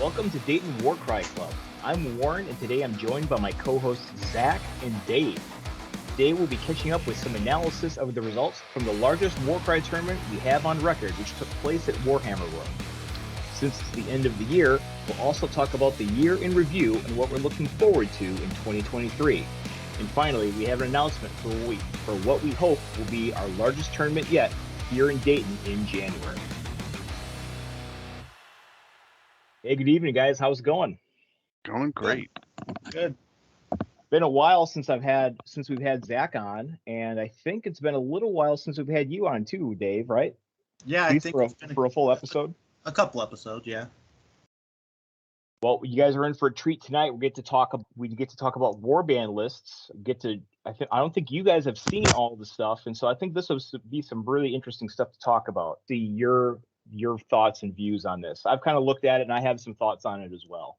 Welcome to Dayton Warcry Club. I'm Warren, and today I'm joined by my co-hosts Zach and Dave. Today we'll be catching up with some analysis of the results from the largest Warcry tournament we have on record, which took place at Warhammer World. Since it's the end of the year, we'll also talk about the year in review and what we're looking forward to in 2023. And finally, we have an announcement for what we hope will be our largest tournament yet here in Dayton in January. Hey, good evening, guys. How's it going? Going great. Good. Been a while since we've had Zach on, and I think it's been a little while since we've had you on too, Dave. Right? Yeah, I think it's for a full episode. A couple episodes, yeah. Well, you guys are in for a treat tonight. We get to talk about warband lists. I don't think you guys have seen all the stuff, and so I think this will be some really interesting stuff to talk about. See your thoughts and views on this. I've kind of looked at it, and I have some thoughts on it as well.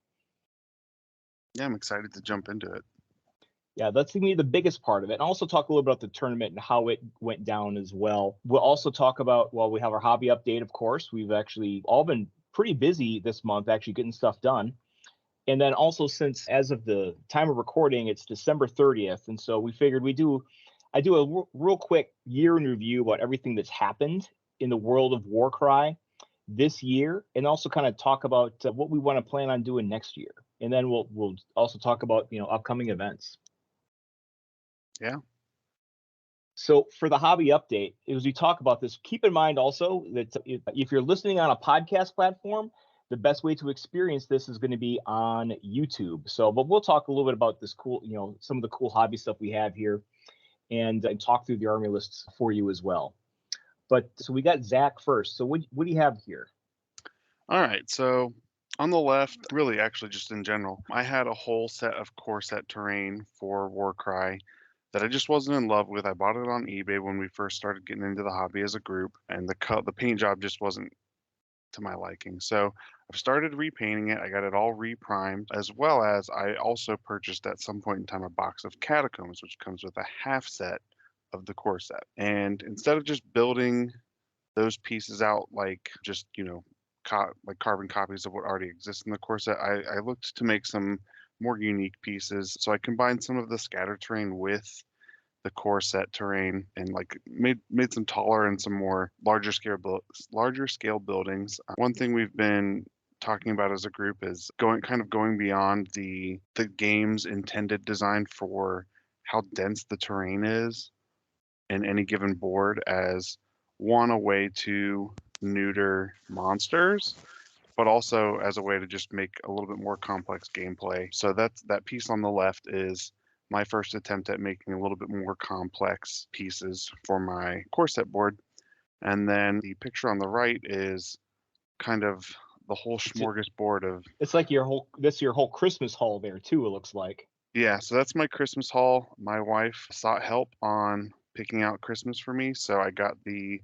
Yeah, I'm excited to jump into it. Yeah, that's going to be the biggest part of it. And also talk a little about the tournament and how it went down as well. We'll also talk about, we have our hobby update, of course. We've actually all been pretty busy this month, actually getting stuff done. And then also, since as of the time of recording, it's December 30th. And so we figured I do a real quick year in review about everything that's happened in the world of Warcry this year, and also kind of talk about what we want to plan on doing next year. And then we'll also talk about, upcoming events. Yeah. So for the hobby update, as we talk about this, keep in mind also that if you're listening on a podcast platform, the best way to experience this is going to be on YouTube. But we'll talk a little bit about this cool, some of the cool hobby stuff we have here, and talk through the army lists for you as well. But so we got Zach first. So what do you have here? All right. So on the left, really actually just in general, I had a whole set of core set terrain for Warcry that I just wasn't in love with. I bought it on eBay when we first started getting into the hobby as a group, and the paint job just wasn't to my liking. So I've started repainting it. I got it all reprimed, as well as I also purchased at some point in time a box of Catacombs, which comes with a half set of the core set. And instead of just building those pieces out like just, like carbon copies of what already exists in the core set, I looked to make some more unique pieces. So I combined some of the scatter terrain with the core set terrain and like made some taller and some more larger scale buildings. One thing we've been talking about as a group is going beyond the game's intended design for how dense the terrain is in any given board, as a way to neuter monsters, but also as a way to just make a little bit more complex gameplay. So that piece on the left is my first attempt at making a little bit more complex pieces for my core set board. And then the picture on the right is kind of the whole smorgasbord of... It's like your whole Christmas haul there too, it looks like. Yeah, so that's my Christmas haul. My wife sought help on picking out Christmas for me, so I got the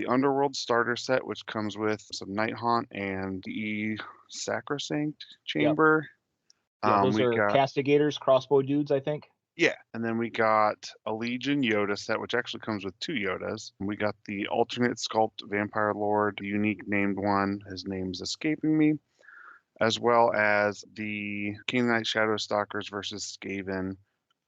Underworld starter set, which comes with some Night Haunt and the Sacrosanct Chamber. Yep. Yeah, those are castigators, crossbow dudes, I think. Yeah, and then we got a Legion Yoda set, which actually comes with 2 Yodas. We got the alternate sculpt Vampire Lord, the unique named one. His name's escaping me. As well as the Canaanite Shadow Stalkers versus Skaven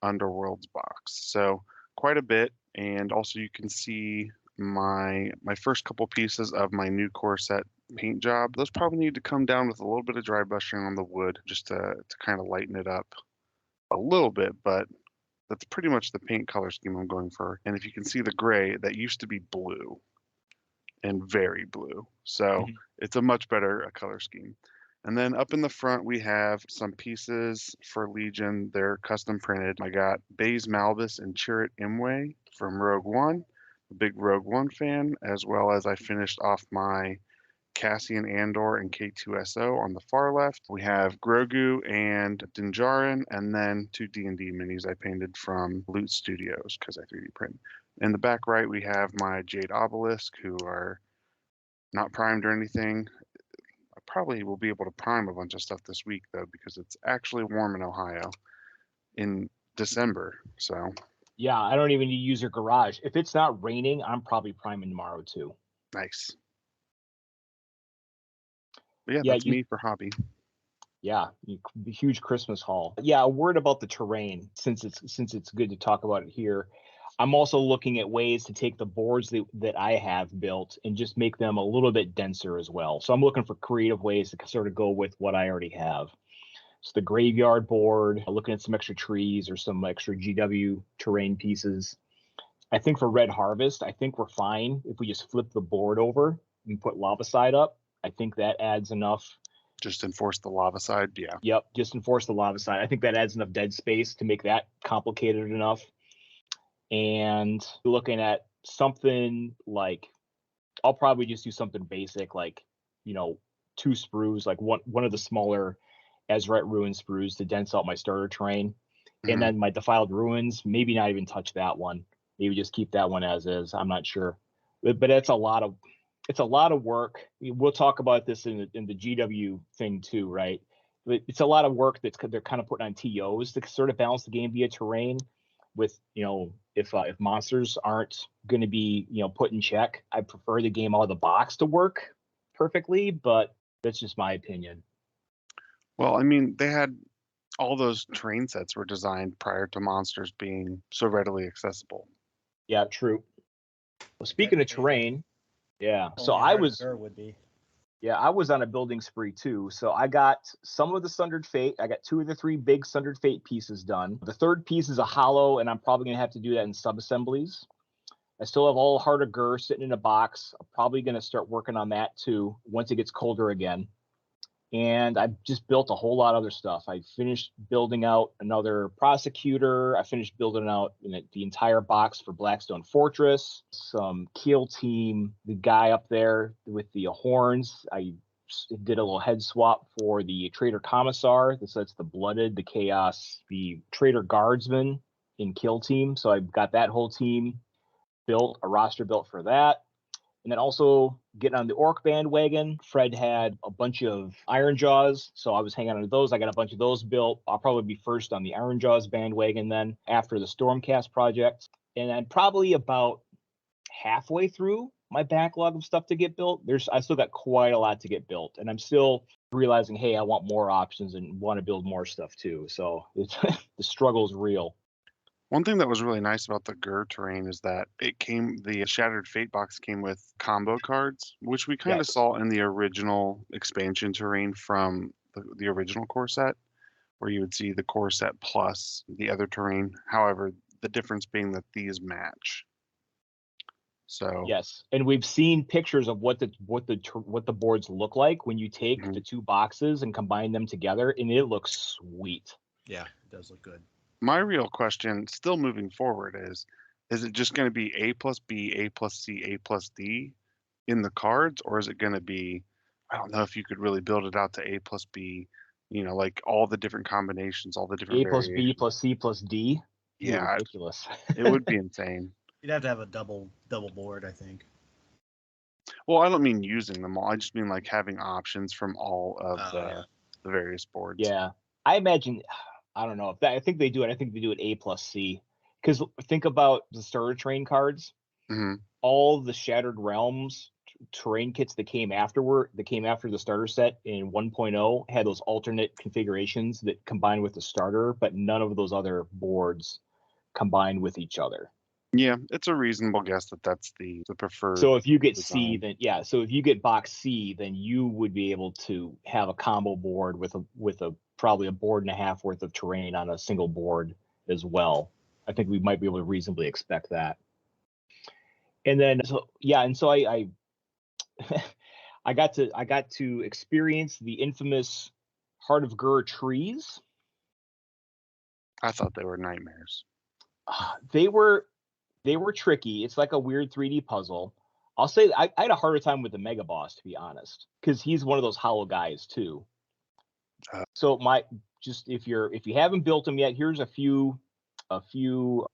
Underworlds box. So quite a bit, and also you can see my first couple pieces of my new core set paint job. Those probably need to come down with a little bit of dry brushing on the wood just to kind of lighten it up a little bit, but that's pretty much the paint color scheme I'm going for. And if you can see the gray, that used to be blue and very blue. So it's a much better color scheme. And then up in the front, we have some pieces for Legion. They're custom printed. I got Baze Malbus and Chirrut Imwe from Rogue One, a big Rogue One fan, as well as I finished off my Cassian Andor and K2SO on the far left. We have Grogu and Din Djarin, and then 2 D&D minis I painted from Loot Studios because I 3D print. In the back right, we have my Jade Obelisk, who are not primed or anything. I probably will be able to prime a bunch of stuff this week, though, because it's actually warm in Ohio in December. So yeah, I don't even need to use your garage. If it's not raining, I'm probably priming tomorrow too. Nice. But yeah, that's me for hobby. Yeah, huge Christmas haul. Yeah, a word about the terrain, since it's good to talk about it here. I'm also looking at ways to take the boards that I have built and just make them a little bit denser as well. So I'm looking for creative ways to sort of go with what I already have. So the graveyard board, looking at some extra trees or some extra GW terrain pieces. I think for Red Harvest, I think we're fine if we just flip the board over and put Lavaside up. I think that adds enough. Just enforce the Lavaside, yeah. Yep, just enforce the Lavaside. I think that adds enough dead space to make that complicated enough. And looking at something like, I'll probably just do something basic, like, 2 sprues, like one of the smaller Ezret Ruin sprues to dense out my starter terrain. Mm-hmm. And then my Defiled Ruins, maybe not even touch that one. Maybe just keep that one as is. I'm not sure. But it's a lot of work. We'll talk about this in the GW thing too, right? But it's a lot of work they're kind of putting on TOs to sort of balance the game via terrain. With if monsters aren't going to be put in check, I prefer the game out of the box to work perfectly, but that's just my opinion. Well, I mean, they had all those terrain sets were designed prior to monsters being so readily accessible. Yeah, true. Well, speaking of terrain, yeah. So I was on a building spree too. So I got some of the Sundered Fate. I got 2 of the 3 big Sundered Fate pieces done. The third piece is a hollow, and I'm probably going to have to do that in sub-assemblies. I still have all Heart of Gur sitting in a box. I'm probably going to start working on that too once it gets colder again. And I've just built a whole lot of other stuff. I finished building out another Prosecutor. I finished building out the entire box for Blackstone Fortress. Some Kill Team, the guy up there with the horns. I did a little head swap for the Traitor Commissar. So that's the Blooded, the Chaos, the Traitor Guardsman in Kill Team. So I've got that whole team built, a roster built for that. And then also getting on the Orc bandwagon. Fred had a bunch of Iron Jaws, so I was hanging on to those. I got a bunch of those built. I'll probably be first on the Iron Jaws bandwagon then after the Stormcast project. And I'm probably about halfway through my backlog of stuff to get built. I still got quite a lot to get built, and I'm still realizing, hey, I want more options and want to build more stuff too. So the struggle is real. One thing that was really nice about the Gur terrain is that the Shattered Fate box came with combo cards, which we kind of saw in the original expansion terrain from the original core set, where you would see the core set plus the other terrain. However, the difference being that these match. So yes, and we've seen pictures of what the boards look like when you take the 2 boxes and combine them together, and it looks sweet. Yeah, it does look good. My real question, still moving forward, is it just going to be A plus B, A plus C, A plus D in the cards, or is it going to be, I don't know if you could really build it out to A plus B, like all the different combinations, all the different A plus B plus C plus D? Yeah, ridiculous. It would be insane. You'd have to have a double board, I think. Well, I don't mean using them all. I just mean like having options from all of the various boards. Yeah, I imagine. I don't know I think they do it. I think they do it A plus C, because think about the starter terrain cards. Mm-hmm. All the Shattered Realms terrain kits that came after the starter set in 1.0 had those alternate configurations that combined with the starter, but none of those other boards combined with each other. Yeah, it's a reasonable guess that that's the preferred. So if you get design. C, then so if you get box C, then you would be able to have a combo board with a probably a board and a half worth of terrain on a single board as well. I think we might be able to reasonably expect that. And then so I I got to experience the infamous Heart of Gur trees. I thought they were nightmares. They were tricky. It's like a weird 3D puzzle. I'll say I had a harder time with the Mega Boss, to be honest, because he's one of those hollow guys too. So if you haven't built them yet, here's a few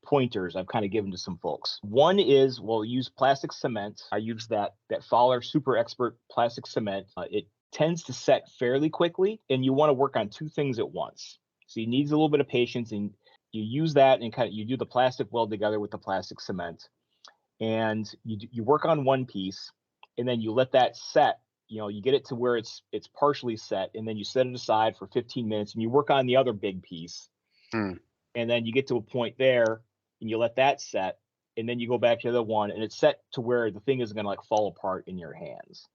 pointers I've kind of given to some folks. One is, use plastic cement. I use that Fowler Super Expert plastic cement. It tends to set fairly quickly, and you want to work on 2 things at once. So you need a little bit of patience, and you use that and you do the plastic weld together with the plastic cement, and you work on one piece, and then you let that set you get it to where it's partially set, and then you set it aside for 15 minutes, and you work on the other big piece, Hmm. and then you get to a point there, and you let that set, and then you go back to the other one, and it's set to where the thing isn't going to like fall apart in your hands.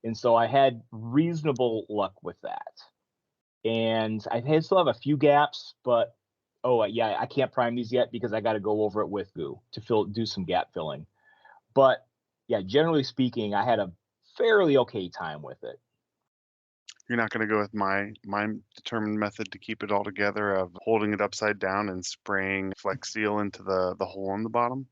And so I had reasonable luck with that. And still have a few gaps, but yeah, I can't prime these yet because I got to go over it with goo to do some gap filling. But yeah, generally speaking, I had a fairly okay time with it. You're not going to go with my determined method to keep it all together of holding it upside down and spraying Flex Seal into the hole on the bottom?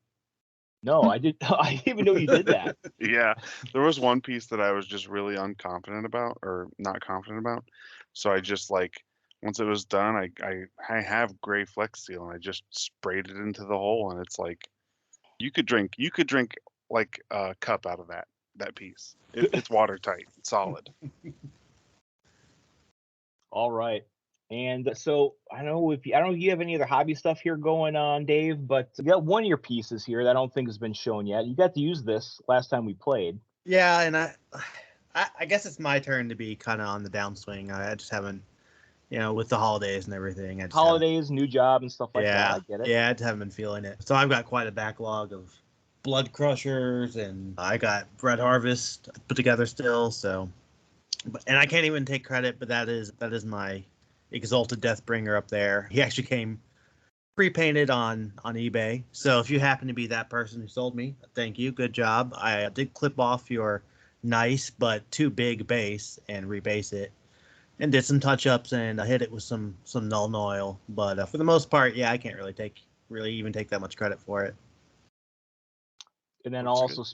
No, I didn't. I didn't even know you did that. Yeah, there was one piece that I was just really unconfident about, or not confident about. So I just once it was done, I have gray Flex Seal and I just sprayed it into the hole, and it's like you could drink like a cup out of that piece. It's watertight, solid. All right. And so I don't know if you have any other hobby stuff here going on, Dave, but you got one of your pieces here that I don't think has been shown yet. You got to use this last time we played. Yeah, and I guess it's my turn to be kind of on the downswing. I just haven't, with the holidays and everything. Holidays, new job, and stuff like that. I get it. Yeah, I just haven't been feeling it. So I've got quite a backlog of Blood Crushers, and I got Red Harvest put together still. So, and I can't even take credit, but that is my Exalted Deathbringer up there. He actually came pre-painted on eBay. So if you happen to be that person who sold me, thank you. Good job. I did clip off your nice but too big base and rebase it, and did some touch-ups and hit it with some Nuln Oil. But for the most part, yeah, I can't really even take that much credit for it. And then I'll also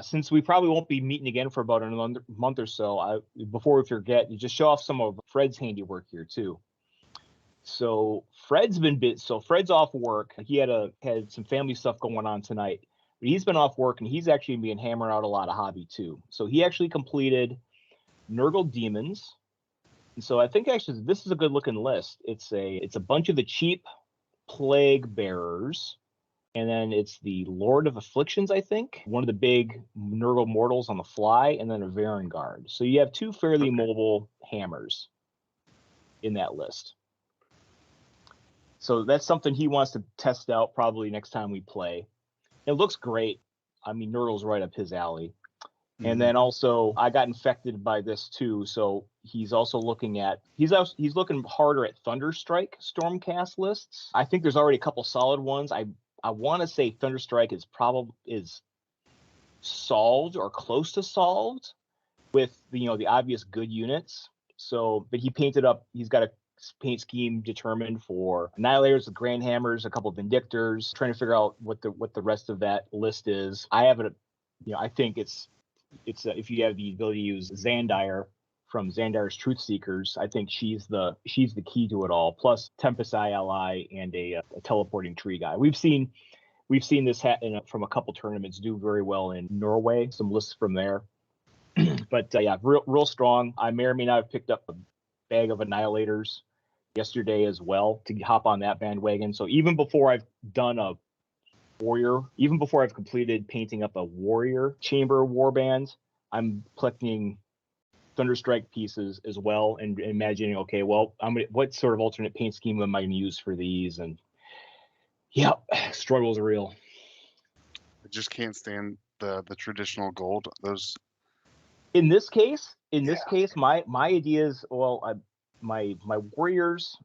since we probably won't be meeting again for about another month or so, before we forget, you just show off some of Fred's handiwork here too. So Fred's off work. He had some family stuff going on tonight. But he's been off work, and he's actually been hammering out a lot of hobby too. So he actually completed Nurgle Demons. And so I think actually this is a good looking list. It's a bunch of the cheap Plague Bearers. And then it's the Lord of Afflictions, I think, one of the big Nurgle Mortals on the fly, and then a Varangard. So you have two fairly mobile hammers in that list. So that's something he wants to test out probably next time we play. It looks great. I mean, Nurgle's right up his alley. Mm-hmm. And then also I got infected by this too. So he's also looking harder at Thunderstrike Stormcast lists. I think there's already a couple solid ones. I want to say Thunderstrike is solved or close to solved with the obvious good units. So, but he's got a paint scheme determined for Annihilators, the Grand Hammers, a couple of Vindictors, trying to figure out what the rest of that list is. I think it's if you have the ability to use Xandire from Xandire's Truth Seekers, I think she's the key to it all. Plus Tempest ILI and a teleporting tree guy. We've seen this from a couple tournaments do very well in Norway. Some lists from there, but yeah, real strong. I may or may not have picked up a bag of Annihilators yesterday as well to hop on that bandwagon. So even before I've done a warrior, even before I've completed painting up a warrior chamber warband, I'm collecting Thunderstrike pieces as well and imagining, okay, well, what sort of alternate paint scheme am I going to use for these? And yeah, struggle's real. I just can't stand the traditional gold. Those. In this case, my idea is, well, my warriors,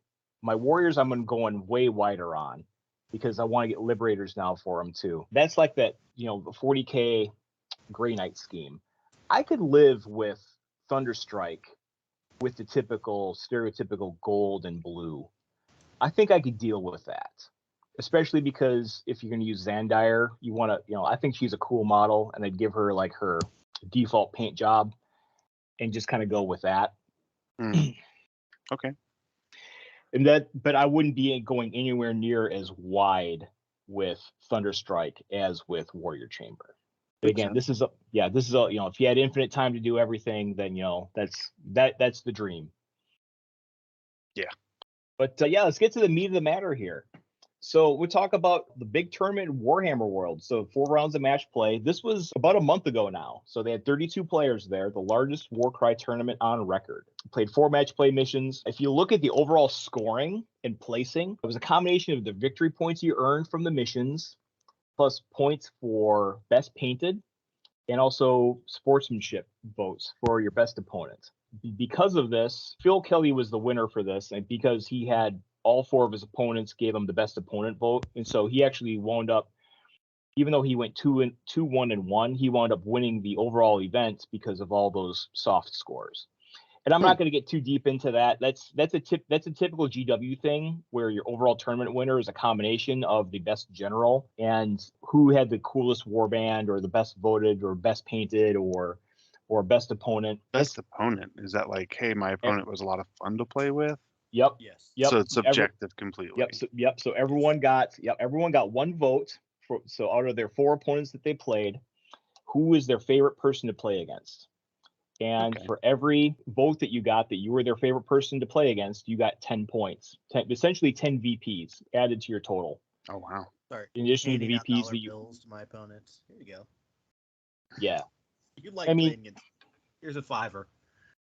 I'm going way wider on because I want to get Liberators now for them too. That's like that, the 40K Grey Knight scheme. I could live with Thunderstrike with the stereotypical gold and blue. I think I could deal with that, especially because if you're going to use Xandire, you want to, I think she's a cool model, and I'd give her like her default paint job and just kind of go with that. Okay. But I wouldn't be going anywhere near as wide with Thunderstrike as with Warrior Chamber. But again, this is if you had infinite time to do everything, then that's the dream. Yeah. But let's get to the meat of the matter here. So we talk about the big tournament in Warhammer World. So 4 rounds of match play. This was about a month ago now. So they had 32 players there, the largest Warcry tournament on record. Played 4 match play missions. If you look at the overall scoring and placing, it was a combination of the victory points you earned from the missions, plus points for best painted, and also sportsmanship votes for your best opponent. Because of this, Phil Kelly was the winner for this, and because he had all 4 of his opponents gave him the best opponent vote, and so he actually wound up, even though he went 2-1-1, he wound up winning the overall event because of all those soft scores. And I'm not going to get too deep into that. That's a typical GW thing where your overall tournament winner is a combination of the best general and who had the coolest warband or the best voted or best painted or best opponent. Best opponent, is that like, hey, my opponent was a lot of fun to play with? Yep. Yes. Yep. So it's subjective completely. Yep. So everyone got 1 vote so out of their 4 opponents that they played, who is their favorite person to play against? And for every vote that you were their favorite person to play against, you got 10 points, essentially 10 VPs added to your total. Oh wow! Sorry. In addition to the Handing out VPs dollar that you, bills to my opponents. Here you go. yeah, You like playing it. Here's a $5.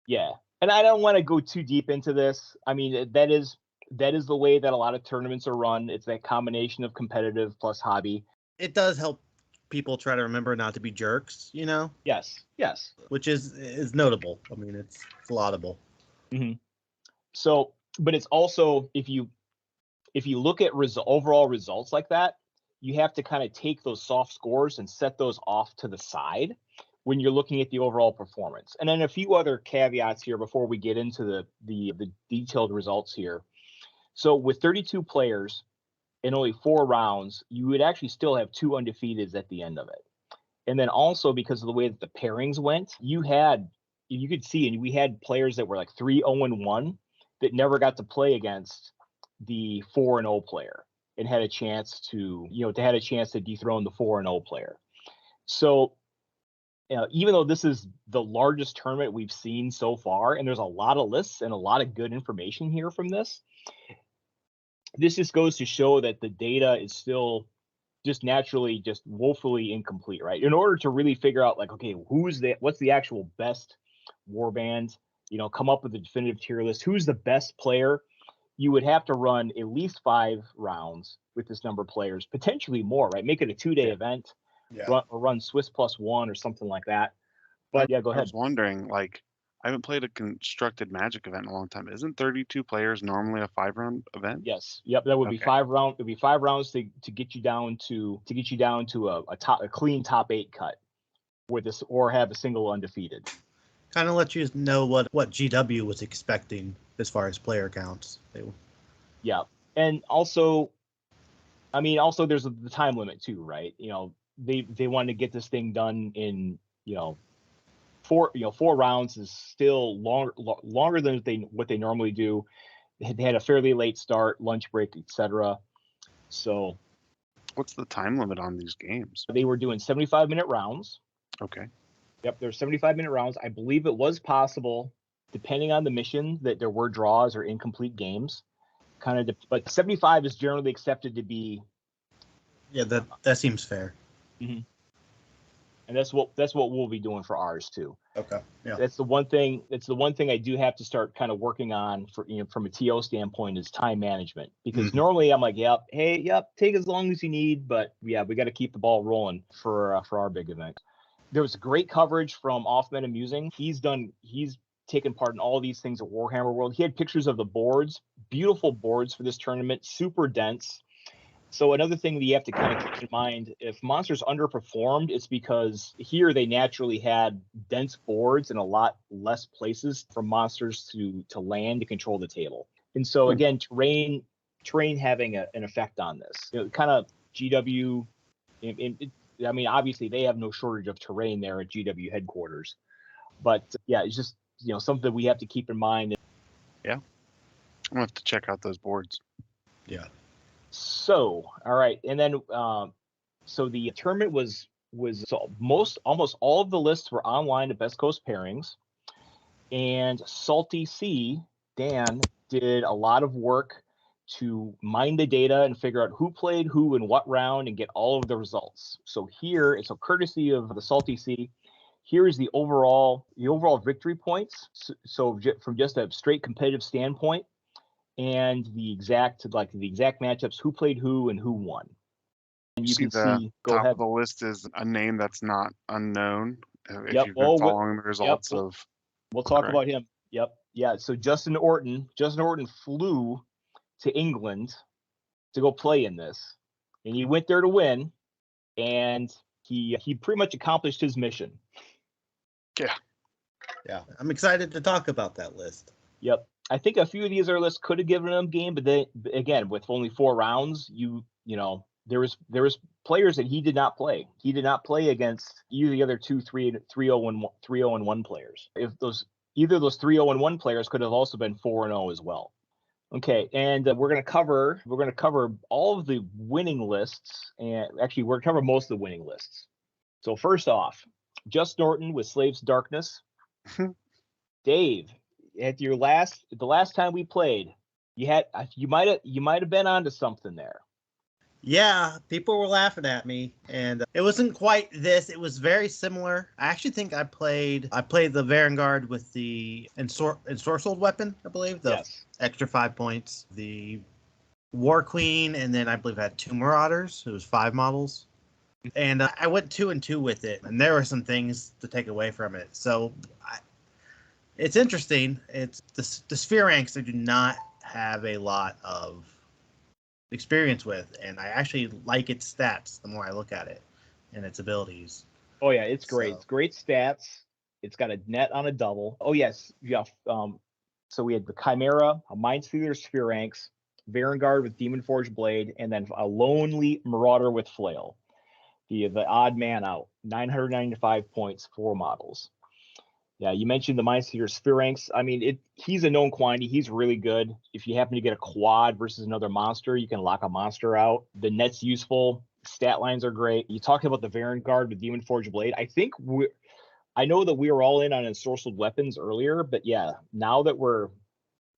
Yeah, and I don't want to go too deep into this. I mean, that is the way that a lot of tournaments are run. It's that combination of competitive plus hobby. It does help people try to remember not to be jerks, you know? Yes. Which is notable. I mean, it's laudable. Mm-hmm. So, but it's also, if you look at overall results like that, you have to kind of take those soft scores and set those off to the side when you're looking at the overall performance. And then a few other caveats here before we get into the detailed results here. So with 32 players in only 4 rounds, you would actually still have 2 undefeateds at the end of it. And then also because of the way that the pairings went, you could see, and we had players that were like 3-0-1 that never got to play against the 4-0 player and had a chance to dethrone the 4-0 player. So even though this is the largest tournament we've seen so far, and there's a lot of lists and a lot of good information here from this just goes to show that the data is still just naturally just woefully incomplete, right? In order to really figure out like, okay, what's the actual best warband, come up with a definitive tier list, who's the best player, you would have to run at least 5 rounds with this number of players, potentially more, right? Make it a 2-day event, run Swiss +1 or something like that. But yeah, go ahead. I was wondering, like, I haven't played a constructed Magic event in a long time. Isn't 32 players normally a 5-round event? Yes. Yep. That would be 5 rounds. It'd be 5 rounds to get you down to a clean top 8 cut with this, or have a single undefeated. Kind of let you know what GW was expecting as far as player counts. Yeah. And also, there's the time limit too, right? They wanted to get this thing done in, 4 rounds is still longer than what they normally do. They had a fairly late start, lunch break, etc. So, what's the time limit on these games? They were doing 75-minute rounds. Okay. Yep, there's 75-minute rounds. I believe it was possible, depending on the mission, that there were draws or incomplete games. But 75 is generally accepted to be. Yeah, that seems fair. Mm-hmm. And that's what we'll be doing for ours too. Okay. Yeah. That's the one thing I do have to start kind of working on for, from a TO standpoint, is time management, because normally I'm like, take as long as you need, but yeah, we got to keep the ball rolling for our big event. There was great coverage from Offman and Musing. He's taken part in all these things at Warhammer World. He had pictures of the boards, beautiful boards for this tournament, super dense. So another thing that you have to kind of keep in mind, if monsters underperformed, it's because here they naturally had dense boards and a lot less places for monsters to land to control the table. And so again, terrain having an effect on this. Kind of GW. Obviously they have no shortage of terrain there at GW headquarters, but yeah, it's just something we have to keep in mind. Yeah, I'm gonna have to check out those boards. Yeah. So, all right, and then so the tournament was almost all of the lists were online at Best Coast Pairings, and Salty C Dan did a lot of work to mine the data and figure out who played who in what round and get all of the results. So here, it's a courtesy of the Salty Sea. Here is the overall victory points. So from just a straight competitive standpoint, and the exact matchups, who played who and who won. And you can see. Go top ahead. of the list is a name that's not unknown. If Yep. you've been following the results of. We'll talk about him. Yep. Yeah. So Justin Orton flew to England to go play in this, and he went there to win, and he pretty much accomplished his mission. Yeah, I'm excited to talk about that list. Yep. I think a few of these other lists could have given him game, but they, again, with only 4 rounds, you know, there was players that he did not play. He did not play against either the other 2 3-0-1 players. If either of those 3-0-1 players could have also been 4-0 as well. Okay, and we're gonna cover all of the winning lists, and actually we're gonna cover most of the winning lists. So first off, Just Norton with Slaves Darkness. Dave, at the last time we played, you might have been onto something there. Yeah, people were laughing at me, and it wasn't quite this. It was very similar. I actually think I played the Vanguard with the ensorcelled weapon, I believe, the extra 5 points, the War Queen, and then I believe I had 2 Marauders. It was 5 models. And I went 2-2 with it, and there were some things to take away from it. So it's interesting. It's the sphere ranks I do not have a lot of experience with, and I actually like its stats the more I look at it and its abilities. Oh yeah, it's great. It's great stats. It's got a net on a double. Oh yes, yeah. So we had the Chimera, a Mindstealer Sphere Ranks, Vanguard with Demon Forge Blade, and then a Lonely Marauder with Flail. The odd man out, 995 points, 4 models. Yeah, you mentioned the Mindstealer Sphere Ranks. I mean, he's a known quantity. He's really good. If you happen to get a quad versus another monster, you can lock a monster out. The net's useful. Stat lines are great. You talked about the Vanguard with Demon Forge Blade. I know that we were all in on ensorcelled weapons earlier, but yeah, now that we're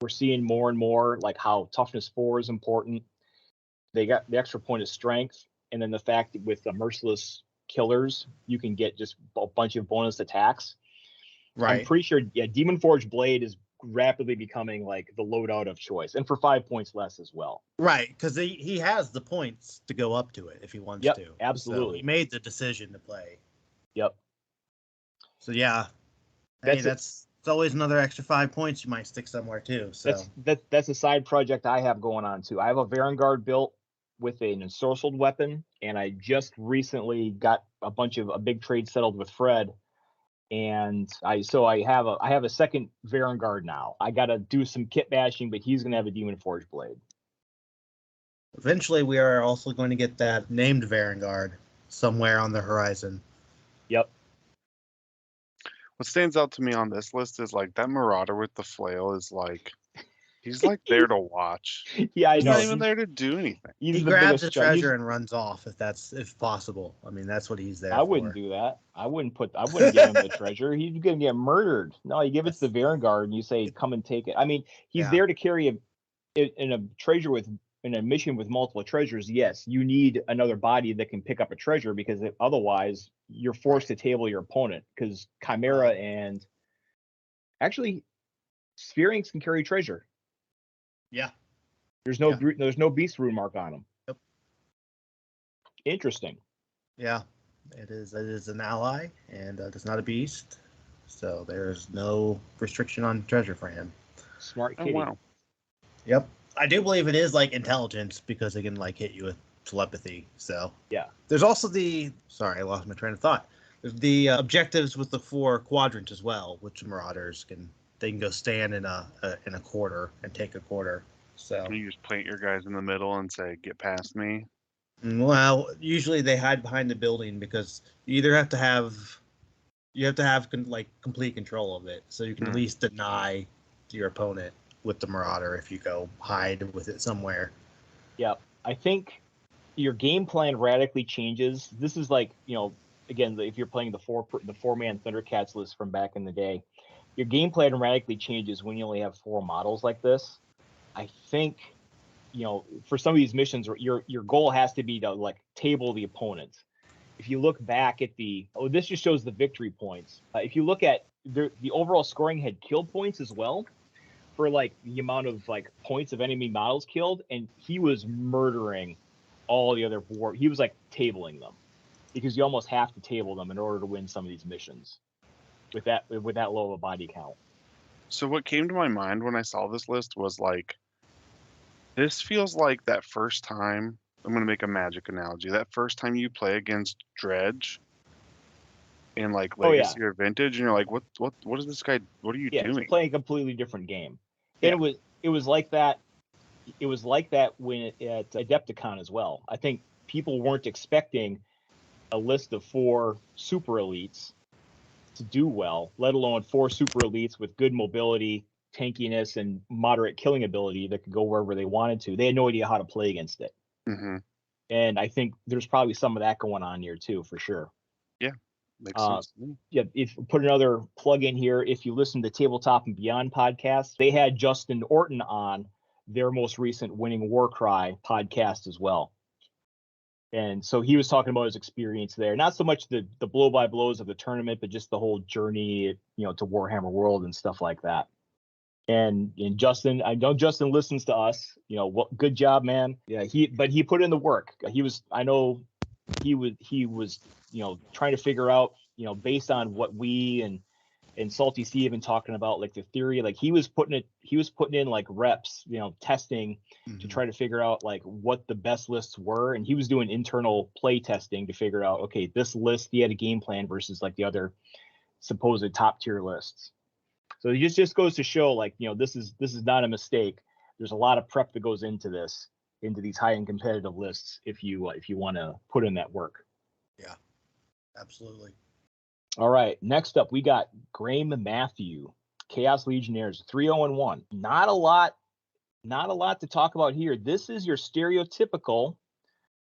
seeing more and more like how toughness 4 is important. They got the extra point of strength, and then the fact that with the merciless killers, you can get just a bunch of bonus attacks. Right. I'm pretty sure, yeah, Demon Forge Blade is rapidly becoming like the loadout of choice, and for 5 points less as well. Right, because he has the points to go up to it if he wants to. Absolutely. So he made the decision to play. Yep. So yeah, it's always another extra 5 points you might stick somewhere too. So that's a side project I have going on too. I have a Vanguard built with an ensorcelled weapon, and I just recently got a big trade settled with Fred. And I have a second Vanguard now. I got to do some kit bashing, but he's going to have a Demon Forge Blade. Eventually, we are also going to get that named Vanguard somewhere on the horizon. Yep. What stands out to me on this list is like that Marauder with the flail is like, he's like there to watch. Yeah, I he's know. not even there to do anything. He grabs the treasure and runs off if possible. I mean, that's what he's there for. I wouldn't do that. I wouldn't give him the treasure. He's gonna get murdered. No, you give it to the Vanguard and you say, "Come and take it." I mean, he's there to carry in a mission with multiple treasures. Yes, you need another body that can pick up a treasure, because otherwise you're forced to table your opponent, because Chimera and actually Sphere-Inks can carry treasure. Yeah. There's no beast rune mark on them. Yep. Interesting. Yeah, it is an ally, and it's not a beast, so there's no restriction on treasure for him. Smart kitty. Oh, wow. Yep. I do believe it is like intelligence, because it can like hit you with telepathy. So yeah. There's also sorry, I lost my train of thought. There's the objectives with the 4 quadrants as well, which Marauders can go stand in a quarter and take a quarter. So you just plant your guys in the middle and say, "Get past me." Well, usually they hide behind the building, because you either have to have like complete control of it, so you can at least deny your opponent with the Marauder if you go hide with it somewhere. Yeah, I think your game plan radically changes. This is like, again, if you're playing the 4-man Thundercats list from back in the day, your game plan radically changes when you only have 4 models like this. I think for some of these missions, your goal has to be to like table the opponent. If you look back at this just shows the victory points. If you look at the overall scoring had kill points as well for like the amount of like points of enemy models killed, and he was murdering all the other war. He was like tabling them because you almost have to table them in order to win some of these missions with that low of a body count. So what came to my mind when I saw this list was like, this feels like that first time. I'm going to make a Magic analogy. That first time you play against Dredge in like Legacy or Vintage, and you're like, what is this guy? What are you doing? It's playing a completely different game. Yeah. And it was like that. It was like that when at Adepticon as well. I think people weren't expecting a list of 4 super elites to do well, let alone 4 super elites with good mobility, tankiness, and moderate killing ability that could go wherever they wanted to. They had no idea how to play against it. Mm-hmm. And I think there's probably some of that going on here too, for sure. Yeah, makes sense. Yeah, if put another plug in here, if you listen to Tabletop and Beyond podcast, they had Justin Orton on their most recent Winning Warcry podcast as well. And so he was talking about his experience there, not so much the blow by blows of the tournament, but just the whole journey, to Warhammer World and stuff like that. And Justin, I know Justin listens to us. Good job, man. Yeah, he put in the work. He was trying to figure out, based on what we and Salty Steve have been talking about, like the theory, like he was putting in like reps, testing to try to figure out like what the best lists were. And he was doing internal play testing to figure out, okay, this list, he had a game plan versus like the other supposed top tier lists. So it just goes to show, like, this is not a mistake. There's a lot of prep that goes into these high-end competitive lists if you want to put in that work. Yeah, absolutely. All right, next up we got Graham Matthew, Chaos Legionnaires, 3-0-1. Not a lot to talk about here. This is your stereotypical,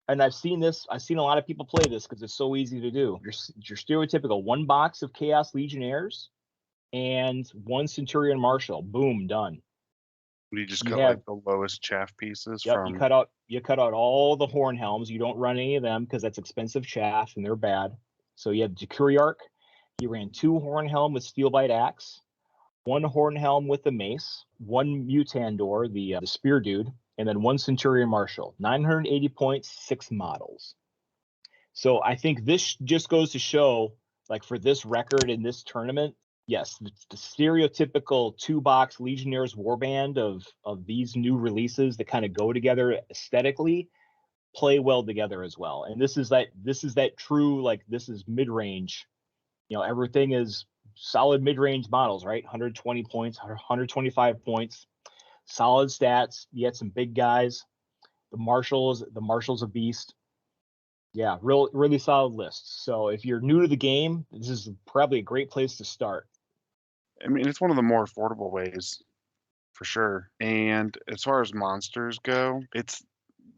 and I've seen a lot of people play this because it's so easy to do. Your stereotypical 1 box of Chaos Legionnaires and 1 Centurion Marshal. Boom, done. You just cut like the lowest chaff pieces from. You cut out all the horn helms. You don't run any of them because that's expensive chaff and they're bad. So you have Decuriarch. He ran 2 horn helm with Steelbite Axe, 1 horn helm with the mace, 1 Mutandor, the spear dude, and then 1 Centurion Marshal. 980 points, 6 models. So I think this just goes to show, like, for this record in this tournament, yes, the stereotypical 2-box Legionnaires warband of these new releases that kind of go together aesthetically play well together as well. And this is that true, like, this is mid-range. Everything is solid mid-range models, right? 120 points, 125 points, solid stats. You had some big guys. The Marshals a beast. Yeah, really solid list. So if you're new to the game, this is probably a great place to start. I mean, it's one of the more affordable ways, for sure. And as far as monsters go, it's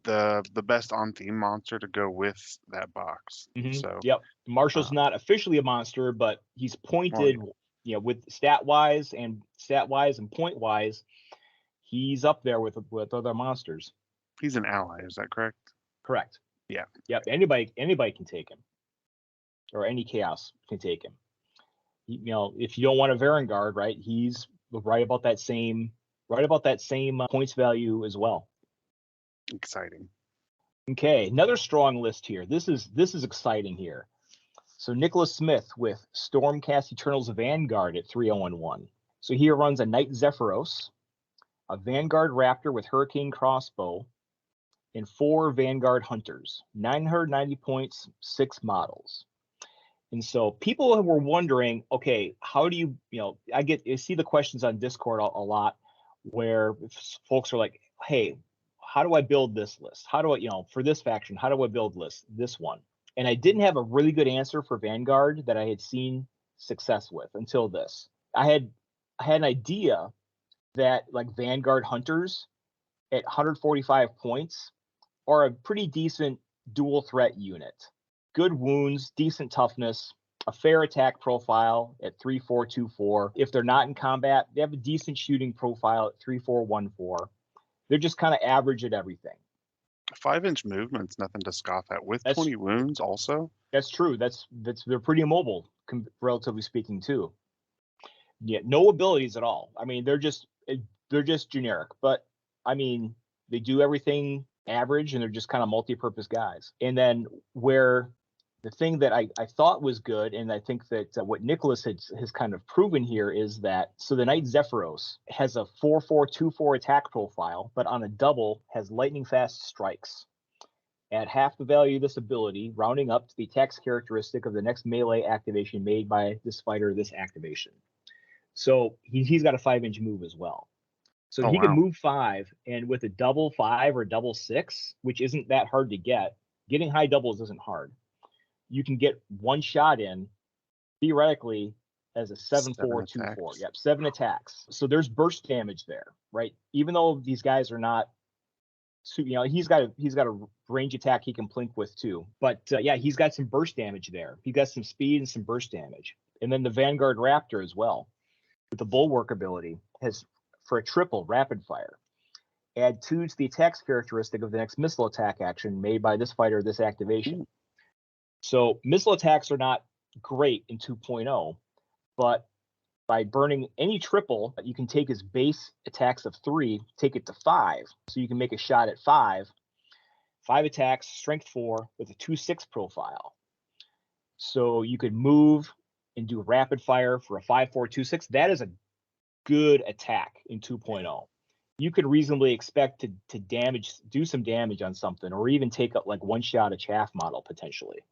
the best on theme monster to go with that box. Mm-hmm. So yep, Marshall's not officially a monster, but he's pointed, with stat wise and point wise, he's up there with other monsters. He's an ally, is that correct? Correct. Yeah. Yep. Anybody can take him, or any chaos can take him. If you don't want a Varangard, right? He's right about that same points value as well. Exciting. Okay, another strong list here. This is exciting here. So Nicholas Smith with Stormcast Eternals Vanguard at 3-0-1. So he runs a Knight Zephyros, a Vanguard Raptor with Hurricane Crossbow, and 4 Vanguard Hunters. 990 points, 6 models. And so people were wondering, okay, how do you I see the questions on Discord a lot where folks are like, hey, how do I build this list? How do I, for this faction, how do I build this one? And I didn't have a really good answer for Vanguard that I had seen success with until this. I had an idea that like Vanguard Hunters at 145 points are a pretty decent dual threat unit. Good wounds, decent toughness, a fair attack profile at 3-4-2-4. If they're not in combat, they have a decent shooting profile at 3-4-1-4. They're just kind of average at everything. 5-inch movement's nothing to scoff at. With 20 wounds, also. That's true. They're pretty immobile, relatively speaking, too. Yeah, no abilities at all. I mean, they're just generic. But I mean, they do everything average, and they're just kind of multi-purpose guys. And then where the thing that I thought was good, and I think that what Nicholas has kind of proven here is that, so the Knight Zephyros has a 4/4/2/4 attack profile, but on a double has lightning fast strikes. At half the value of this ability, rounding up to the attacks characteristic of the next melee activation made by this fighter this activation. So he's got a 5-inch move as well. So he can move 5, and with a double 5 or double 6, which isn't that hard to get, getting high doubles isn't hard. You can get one shot in, theoretically, as a 7/4/2/4. Yep, 7 attacks. So there's burst damage there, right? Even though these guys are not, he's got a range attack he can plink with too. But yeah, he's got some burst damage there. He got some speed and some burst damage. And then the Vanguard Raptor as well, with the Bulwark ability, has for a triple rapid fire. Add 2 to the attacks characteristic of the next missile attack action made by this fighter this activation. Ooh. So missile attacks are not great in 2.0, but by burning any triple, you can take his base attacks of 3, take it to 5. So you can make a shot at 5 attacks, strength 4 with a 2/6 profile. So you could move and do rapid fire for a 5/4/2/6. That is a good attack in 2.0. You could reasonably expect to do some damage on something, or even take up like one shot a chaff model potentially.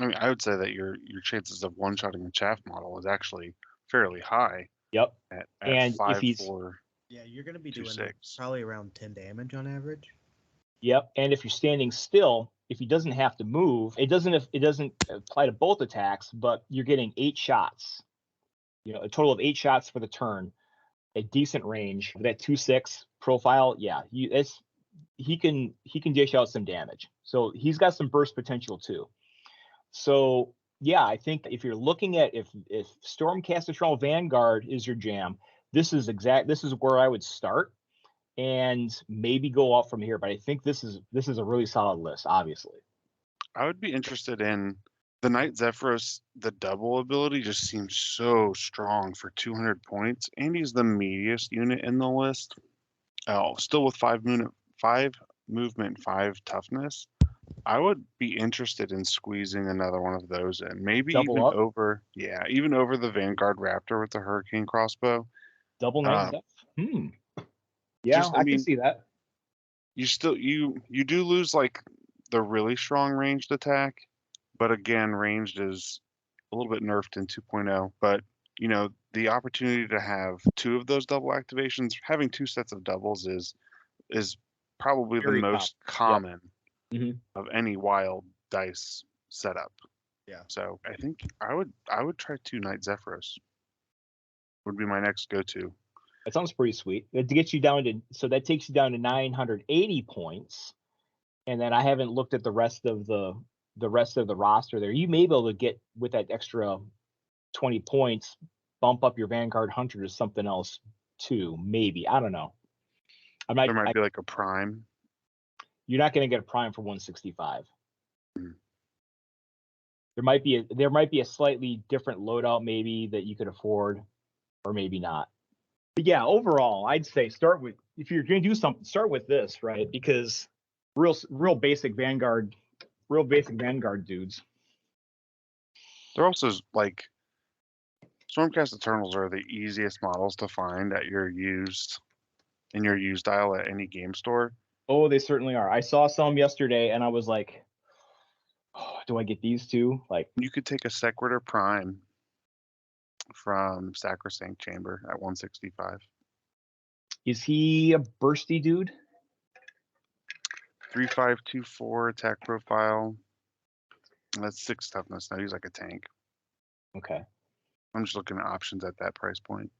I mean, I would say that your chances of one-shotting a chaff model is actually fairly high. Yep. At and 5, if he's 4, yeah, you're going to be 2, doing 6. probably around 10 damage on average. Yep. And if you're standing still, if he doesn't have to move, it doesn't apply to both attacks, but you're getting 8 shots. A total of 8 shots for the turn, a decent range. That 2/6 profile, yeah, he can dish out some damage. So he's got some burst potential too. So yeah, I think if you're looking at if Stormcast Eternal Vanguard is your jam, this is where I would start, and maybe go off from here. But I think this is a really solid list, obviously. I would be interested in the Knight Zephyros. The double ability just seems so strong for 200 points, and he's the meatiest unit in the list. Oh, still with 5 movement, 5 toughness. I would be interested in squeezing another one of those in. Maybe Double even up. over the Vanguard Raptor with the Hurricane crossbow. Double Knight Zeph. Yeah, I can see that. You still you do lose like the really strong ranged attack, but again, ranged is a little bit nerfed in 2.0. But the opportunity to have 2 of those double activations, having 2 sets of doubles is probably Very the most common. Yep. Of any wild dice setup. Yeah. So I think I would try 2 Knight Zephyros. Would be my next go-to. That sounds pretty sweet. That takes you down to 980 points. And then I haven't looked at the rest of the roster there. You may be able to get, with that extra 20 points, bump up your Vanguard Hunter to something else too. Maybe. I don't know. There might be like a prime. You're not going to get a prime for 165. There might be a slightly different loadout maybe that you could afford, or maybe not. But yeah, overall, I'd say if you're going to do something, start with this, right? Because real basic Vanguard dudes. They're also like Stormcast Eternals are the easiest models to find in your used aisle at any game store. Oh, they certainly are. I saw some yesterday, and I was like, oh, do I get these two? Like, you could take a Sequitur Prime from Sacrosanct Chamber at 165. Is he a bursty dude? 3/5/2/4 attack profile. That's 6 toughness. Now he's like a tank. Okay. I'm just looking at options at that price point.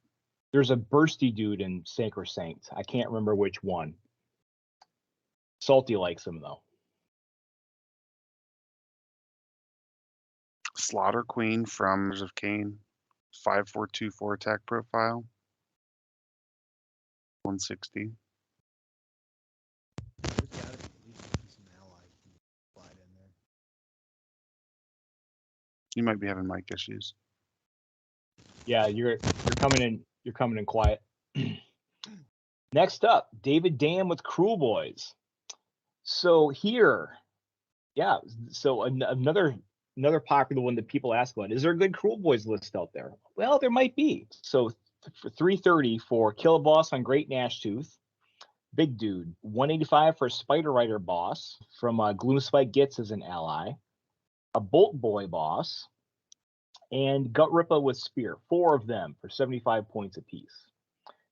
There's a bursty dude in Sacrosanct. I can't remember which one. Salty likes him though. Slaughter Queen from Masters of Cain, 5/4/2/4 attack profile, 160. You might be having mic issues. Yeah, you're coming in quiet. Next up, David Dam with Cruel Boys. So here, yeah, so another popular one that people ask about, is there a good Cruel Boys list out there? Well, there might be. So for 330 for Kill a Boss on Great Gnashtooth, Big Dude. 185 for Spider Rider Boss from Gloomspike Gets as an ally, a Bolt Boy Boss, and Gut Rippa with Spear. 4 of them for 75 points apiece.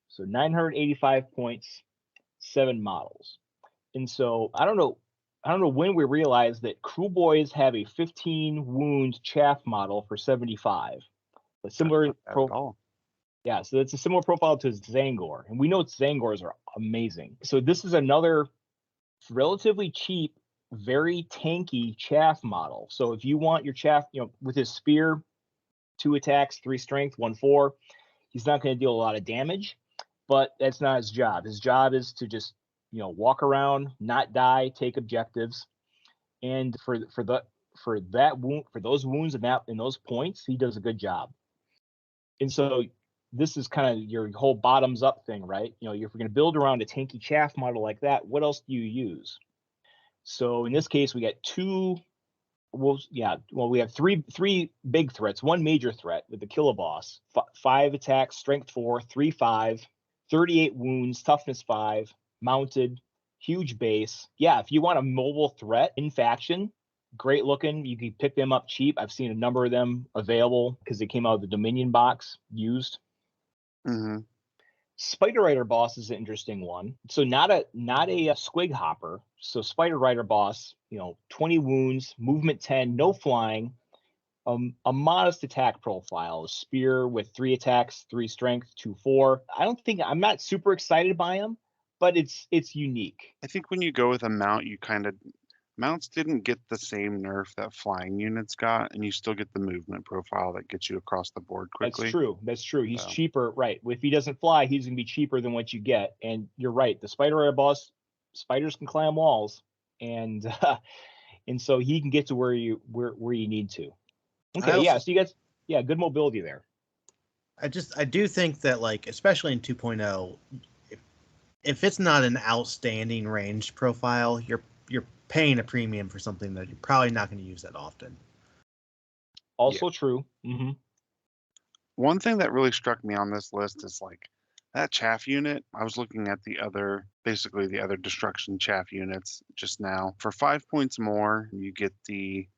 So 985 points, 7 models. And so I don't know when we realized that Cruel Boys have a 15 wound chaff model for 75. But similar All. Yeah, so it's a similar profile to Zangor. And we know Zangors are amazing. So this is another relatively cheap, very tanky chaff model. So if you want your chaff, with his spear, 2 attacks, 3 strength, 1/4, he's not going to deal a lot of damage, but that's not his job. His job is to just, walk around, not die, take objectives. And for those wounds and those points, he does a good job. And so this is kind of your whole bottoms up thing, right? If you're going to build around a tanky chaff model like that, what else do you use? So in this case, we got we have three big threats, 1 major threat with the Killer Boss, 5 attacks, strength 4, 3/5, 38 wounds, toughness 5, mounted, huge base. Yeah, if you want a mobile threat in faction, great looking. You can pick them up cheap. I've seen a number of them available because they came out of the Dominion box used. Mm-hmm. Spider Rider Boss is an interesting one. So not a squig hopper. So Spider Rider Boss, 20 wounds, movement 10, no flying, a modest attack profile, a spear with 3 attacks, 3 strength, 2/4. I'm not super excited by him, but it's unique. I think when you go with a mount, mounts didn't get the same nerf that flying units got, and you still get the movement profile that gets you across the board quickly. That's true. He's cheaper, right? If he doesn't fly, he's gonna be cheaper than what you get. And you're right. The Spider Rider Boss, spiders can climb walls, and so he can get to where you need to. Okay, so you guys, good mobility there. I do think that, like, especially in 2.0, if it's not an outstanding ranged profile, you're paying a premium for something that you're probably not going to use that often. Also true. Mm-hmm. One thing that really struck me on this list is like that chaff unit. I was looking at the other destruction chaff units just now. For 5 points more, you get the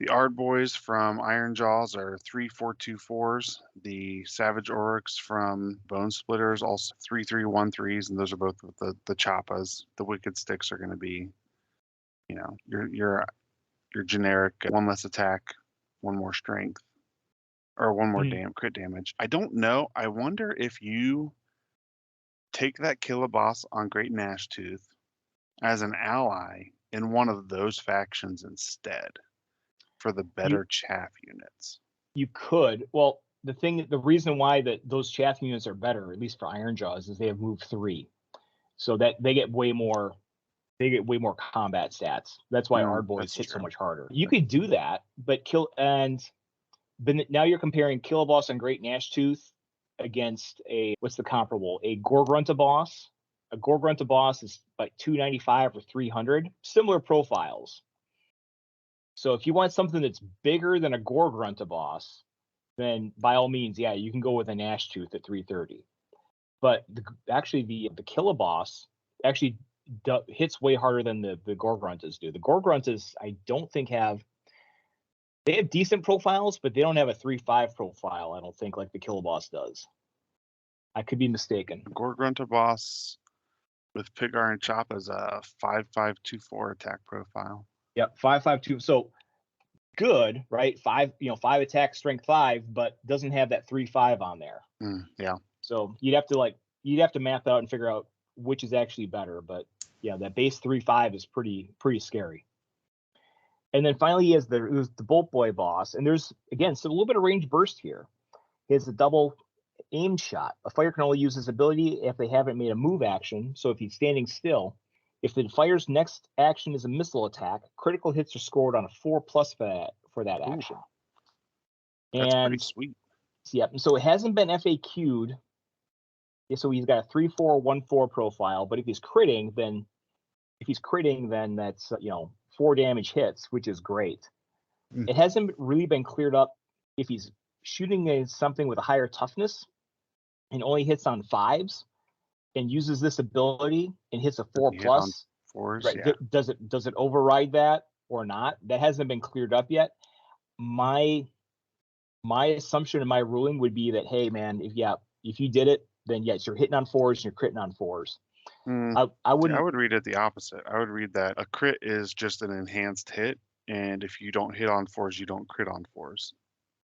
Ard Boys from Iron Jaws are 3/4/2/4s. The Savage Oryx from Bone Splitters also 3/3/1/3s, and those are both with the Choppas. The Wicked Sticks are going to be, your generic 1 less attack, 1 more strength, or 1 more crit damage. I don't know. I wonder if you take that Kill a Boss on Great Gnashtooth as an ally in one of those factions instead, for the better chaff units. You could. Well, the reason why those chaff units are better, at least for Iron Jaws, is they have move 3, so that they get way more combat stats. That's why Ard Boys hit so much harder. You could do that, but now you're comparing Kill a Boss on Great Gnashtooth against what's the comparable? A Gorgrunta Boss. A Gorgrunta Boss is like 295 or 300. Similar profiles. So if you want something that's bigger than a Gorgrunta Boss, then by all means, you can go with a Gnashtooth at 330. But the Kill a Boss actually hits way harder than the Gorgruntas do. The Gorgruntas, I don't think they have decent profiles, but they don't have a 3/5 profile, I don't think, like the Kill a Boss does. I could be mistaken. Gorgrunta Boss with Pigar and Chop is a 5/5/2/4 attack profile. Yep, 5/5/2. So good, right? 5 attack, strength 5, but doesn't have that 3/5 on there. Yeah. So you'd have to map out and figure out which is actually better. But that base 3/5 is pretty scary. And then finally, he has the Bolt Boy Boss, and there's again a little bit of range burst here. He has a double aim shot. A fighter can only use this ability if they haven't made a move action. So if he's standing still, if the fighter's next action is a missile attack, critical hits are scored on a 4+ for that Ooh, action. that's pretty And sweet. yeah, so it hasn't been FAQ'd. Yeah, so he's got a 3/4, 1/4 profile, but if he's critting, then that's 4 damage hits, which is great. Mm. It hasn't really been cleared up if he's shooting something with a higher toughness and only hits on 5s and uses this ability and hits a 4 You hit on plus. 4s, Right? yeah. Does it override that or not? That hasn't been cleared up yet. My assumption and my ruling would be that, hey man, if you did it, then yes, you're hitting on 4s and you're critting on 4s. Mm, I see, wouldn't. I would read it the opposite. I would read that a crit is just an enhanced hit, and if you don't hit on 4s, you don't crit on 4s.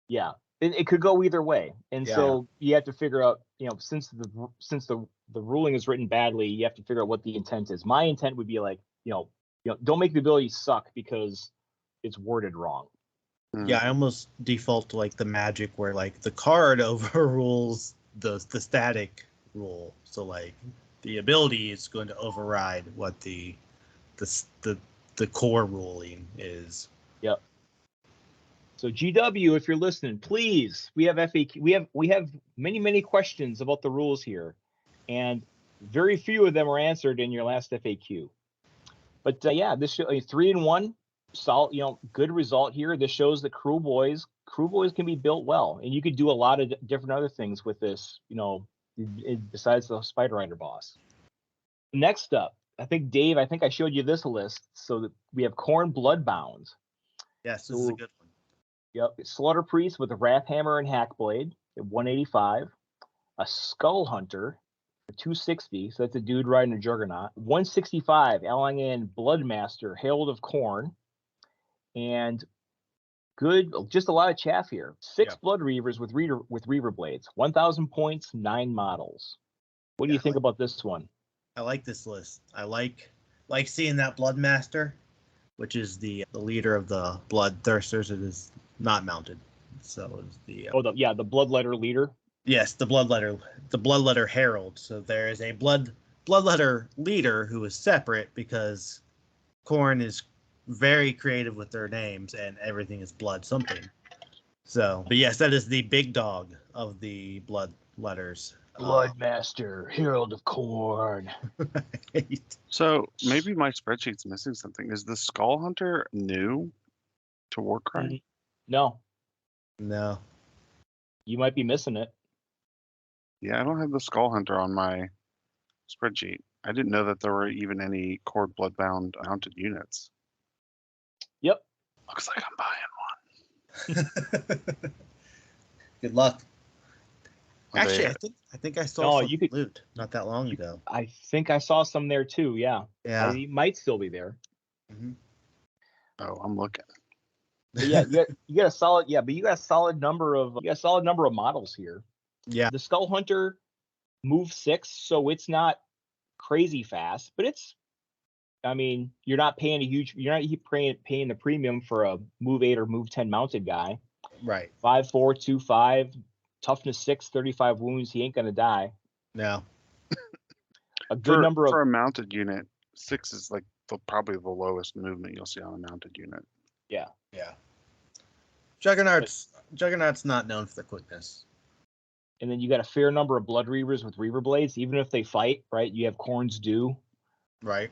Yeah, it could go either way, and Yeah. so you have to figure out, since the ruling is written badly, you have to figure out what the intent is. My intent would be like, don't make the ability suck because it's worded wrong. Yeah, I almost default to like the magic where like the card overrules the static rule. So like the ability is going to override what the core ruling is. Yep. So GW, if you're listening, please, we have FAQ. We have many questions about the rules here, and very few of them were answered in your last FAQ. But yeah, this show 3-1, solid, good result here. This shows that crew boys can be built well, and you could do a lot of different other things with this, besides the Spider Rider boss. Next up, Dave, I think I showed you this list. So that we have Khorne Bloodbound. Yes, this is a good one. Yep. Slaughter Priest with a Wrath Hammer and Hackblade at 185. A Skull Hunter for 260. So that's a dude riding a Juggernaut. 165, allying in Bloodmaster, Herald of Khorne. And just a lot of chaff here. 6 Blood Reavers with Reaver Blades. 1,000 points, 9 models. What do you think about this one? I like this list. I like seeing that Bloodmaster, which is the leader of the Bloodthirsters. It is not mounted, so it's the the Bloodletter leader. Yes, the Bloodletter Herald. So there is a Bloodletter leader who is separate because Khorne is very creative with their names and everything is blood something. So, but yes, that is the big dog of the Bloodletters. Bloodmaster, Herald of Khorne. So maybe my spreadsheet's missing something. Is the Skull Hunter new to Warcry? No. No. You might be missing it. Yeah, I don't have the Skull Hunter on my spreadsheet. I didn't know that there were even any core Bloodbound mounted units. Yep. Looks like I'm buying one. Good luck. Are Actually, they- I think I saw some you could loot not that long ago. I think I saw some there too. Yeah. Yeah. He might still be there. Mm-hmm. Oh, I'm looking. But yeah, you got a solid number of models here. Yeah. The Skull Hunter move 6, so it's not crazy fast, but you're not paying paying the premium for a move 8 or move 10 mounted guy. Right. 5'4", 2'5", toughness 6, 35 wounds. He ain't gonna die. No. A good number for a mounted unit, 6 is like probably the lowest movement you'll see on a mounted unit. Yeah. Yeah. Juggernaut's not known for the quickness. And then you got a fair number of Blood Reavers with Reaver Blades, even if they fight, right? You have Khorne's Due. Right.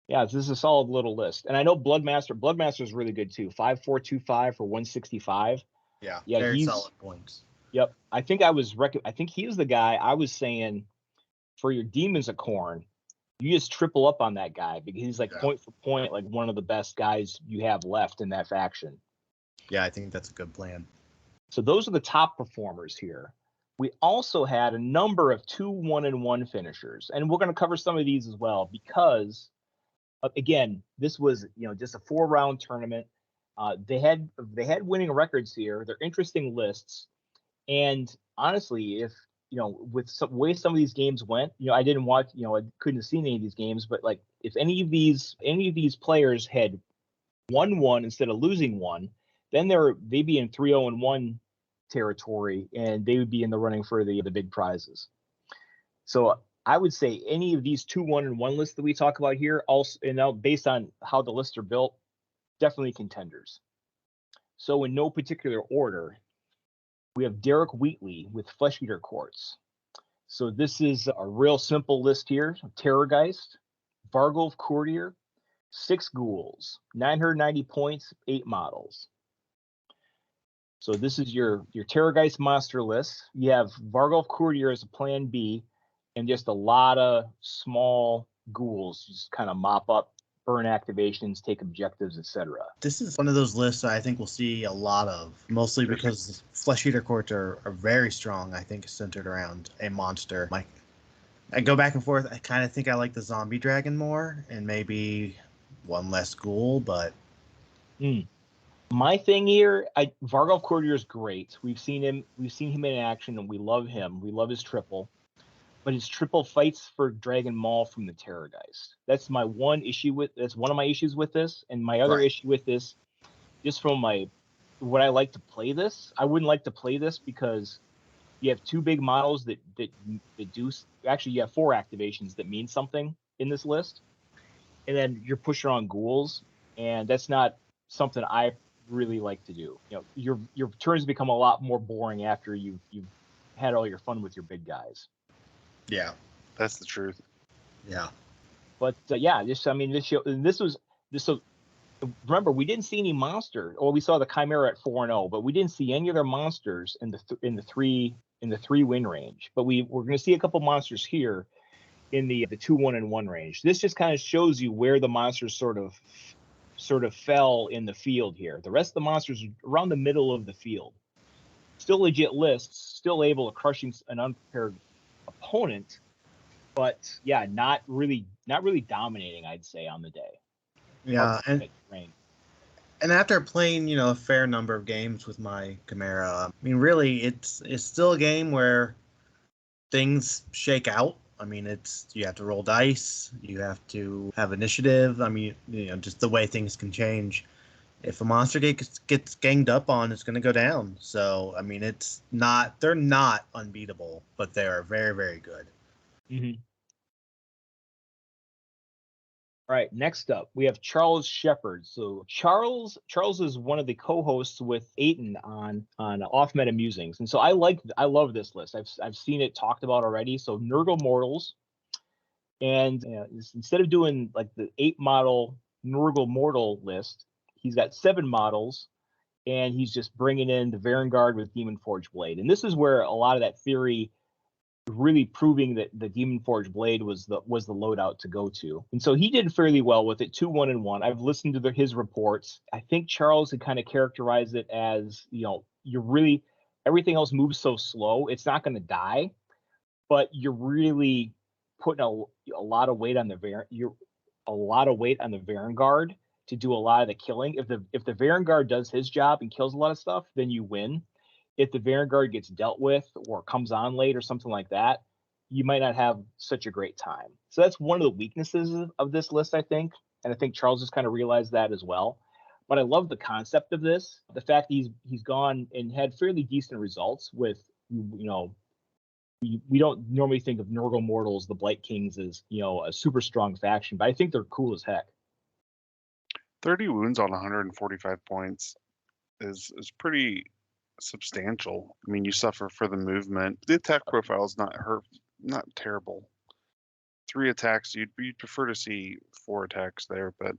Yeah, this is a solid little list. And I know Bloodmaster is really good too. 5'4", 2'5" for 165. Yeah, Yeah, very solid points. Yep. I think he was the guy I was saying for your Demons of Khorne, you just triple up on that guy because he's like point for point, like one of the best guys you have left in that faction. Yeah, I think that's a good plan. So those are the top performers here. We also had a number of 2 1-1 finishers, and we're going to cover some of these as well because, again, this was just a 4-round tournament. They had winning records here. They're interesting lists, and honestly, if with the way some of these games went, I didn't watch, I couldn't have seen any of these games, but like if any of these players had won one instead of losing one, then they'd be in 3-0-1 territory, and they would be in the running for the big prizes. So I would say any of these 2 1-1 lists that we talk about here, also, based on how the lists are built, definitely contenders. So in no particular order, we have Derek Wheatley with Flesh Eater Courts. So this is a real simple list here. Terrorgeist, Vargolf Courtier, 6 ghouls, 990 points, 8 models. So this is your Terrorgeist monster list. You have Vargolf Courtier as a plan B, and just a lot of small ghouls, just kind of mop up, burn activations, take objectives, etc. This is one of those lists that I think we'll see a lot of, mostly because Flesh Eater Courts are very strong. I think centered around a monster. I go back and forth. I kind of think I like the zombie dragon more, and maybe one less ghoul, but My thing here, Vargolf Courtier is great. We've seen him in action, and we love him. We love his triple, but his triple fights for Dragon Maul from the Terrorgeist. That's one of my issues with this, and my other issue with this, just from would I like to play this? I wouldn't like to play this because you have 2 big models that do. Actually, you have 4 activations that mean something in this list, and then you're pushing on ghouls, and that's not something I really like to do. Your turns become a lot more boring after you've had all your fun with your big guys. Yeah, that's the truth. Yeah, but remember, we didn't see any monster. Well, we saw the Chimera at 4-0, but we didn't see any other monsters in the 3 win range. But we're going to see a couple monsters here in the 2-1-1 range. This just kind of shows you where the monsters sort of fell in the field here. The rest of the monsters are around the middle of the field. Still legit lists, still able to crush an unprepared opponent, but yeah, not really dominating, I'd say, on the day. Yeah, and after playing, a fair number of games with my Chimera, I mean, really, it's still a game where things shake out. I mean, you have to roll dice, you have to have initiative. I mean, just the way things can change. If a monster gets ganged up on, it's going to go down. So, I mean, they're not unbeatable, but they are very, very good. Mm-hmm. All right, next up, we have Charles Shepard. So Charles is one of the co-hosts with Aiton on Off Meta Musings, and so I love this list. I've seen it talked about already. So Nurgle Mortals, and instead of doing like the 8 model Nurgle Mortal list, he's got 7 models, and he's just bringing in the Varangard with Demon Forge Blade, and this is where a lot of that theory really proving that the Demon Forge Blade was the loadout to go to. And so he did fairly well with it, 2-1-1. I've listened to his reports. I think Charles had kind of characterized it as, everything else moves so slow, it's not going to die, but you're really putting a lot of weight on the Varangard to do a lot of the killing. If the Varangard does his job and kills a lot of stuff, then you win. If the Varangard gets dealt with or comes on late or something like that, you might not have such a great time. So that's one of the weaknesses of this list, I think. And I think Charles has kind of realized that as well. But I love the concept of this. The fact he's gone and had fairly decent results with, we don't normally think of Nurgle Mortals, the Blight Kings, as, a super strong faction, but I think they're cool as heck. 30 wounds on 145 points is pretty substantial. I mean, you suffer for the movement. The attack profile is not terrible. 3 attacks, you'd prefer to see 4 attacks there, but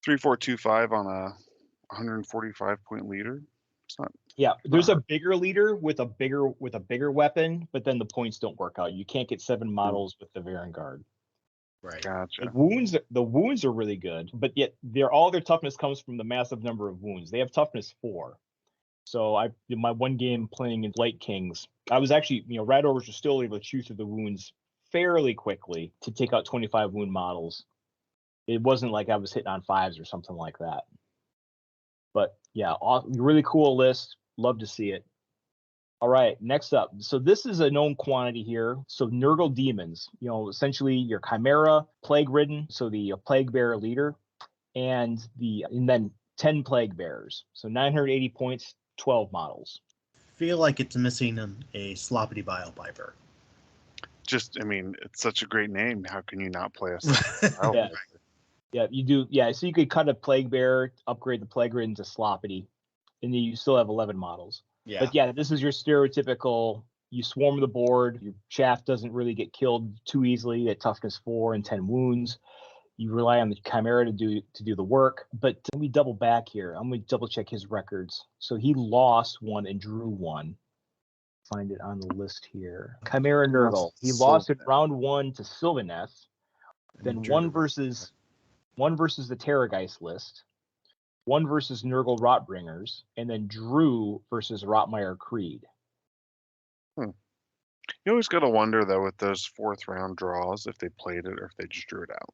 3-4-2-5 on a 145 point leader. It's not. Yeah, there's a bigger leader with a bigger weapon, but then the points don't work out. You can't get 7 models with the Varangard. Right. Gotcha. The wounds are really good, but yet all their toughness comes from the massive number of wounds. They have toughness 4. So in my one game playing in Blight Kings, I was actually, Radovers were still able to chew through the wounds fairly quickly to take out 25 wound models. It wasn't like I was hitting on 5s or something like that. But yeah, really cool list. Love to see it. All right, next up. So this is a known quantity here. So Nurgle Demons, essentially your Chimera, Plague Ridden, so the Plague Bearer leader, and then 10 Plague Bearers. So 980 points, 12 models. Feel like it's missing a Sloppity Bile Piper. It's such a great name. How can you not play a Yeah. Yeah, you do. Yeah, so you could cut a Plague Bear, upgrade the Plague Ridden to Sloppity, and then you still have 11 models. Yeah. But yeah, this is your stereotypical. You swarm the board. Your chaff doesn't really get killed too easily at toughness 4 and 10 wounds. You rely on the Chimera to do the work. But let me double back here. I'm going to double check his records. So he lost one and drew one. Find it on the list here. Chimera Nurgle. He lost in round 1 to Sylvaneth. Then one versus the Terrorgeist list, one versus Nurgle Rotbringers, and then drew versus Rotmire Creed. You always got to wonder, though, with those fourth round draws, if they played it or if they just drew it out.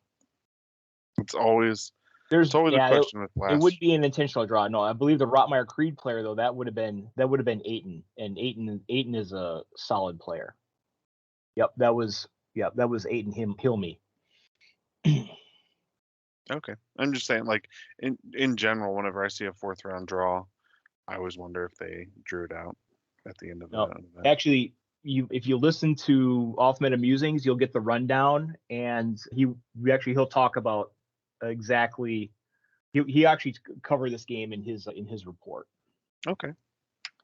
It's always a question with last. It would be an intentional draw. No, I believe the Rotmire Creed player, though, that would have been Aiton, and Aiton is a solid player. Yep, that was Aiton Hilmy. Okay, I'm just saying, like in general, whenever I see a fourth round draw, I always wonder if they drew it out at the end of the event. Actually, if you listen to Off Meta Musings, you'll get the rundown, and he'll talk about exactly. He actually covered this game in his report. Okay.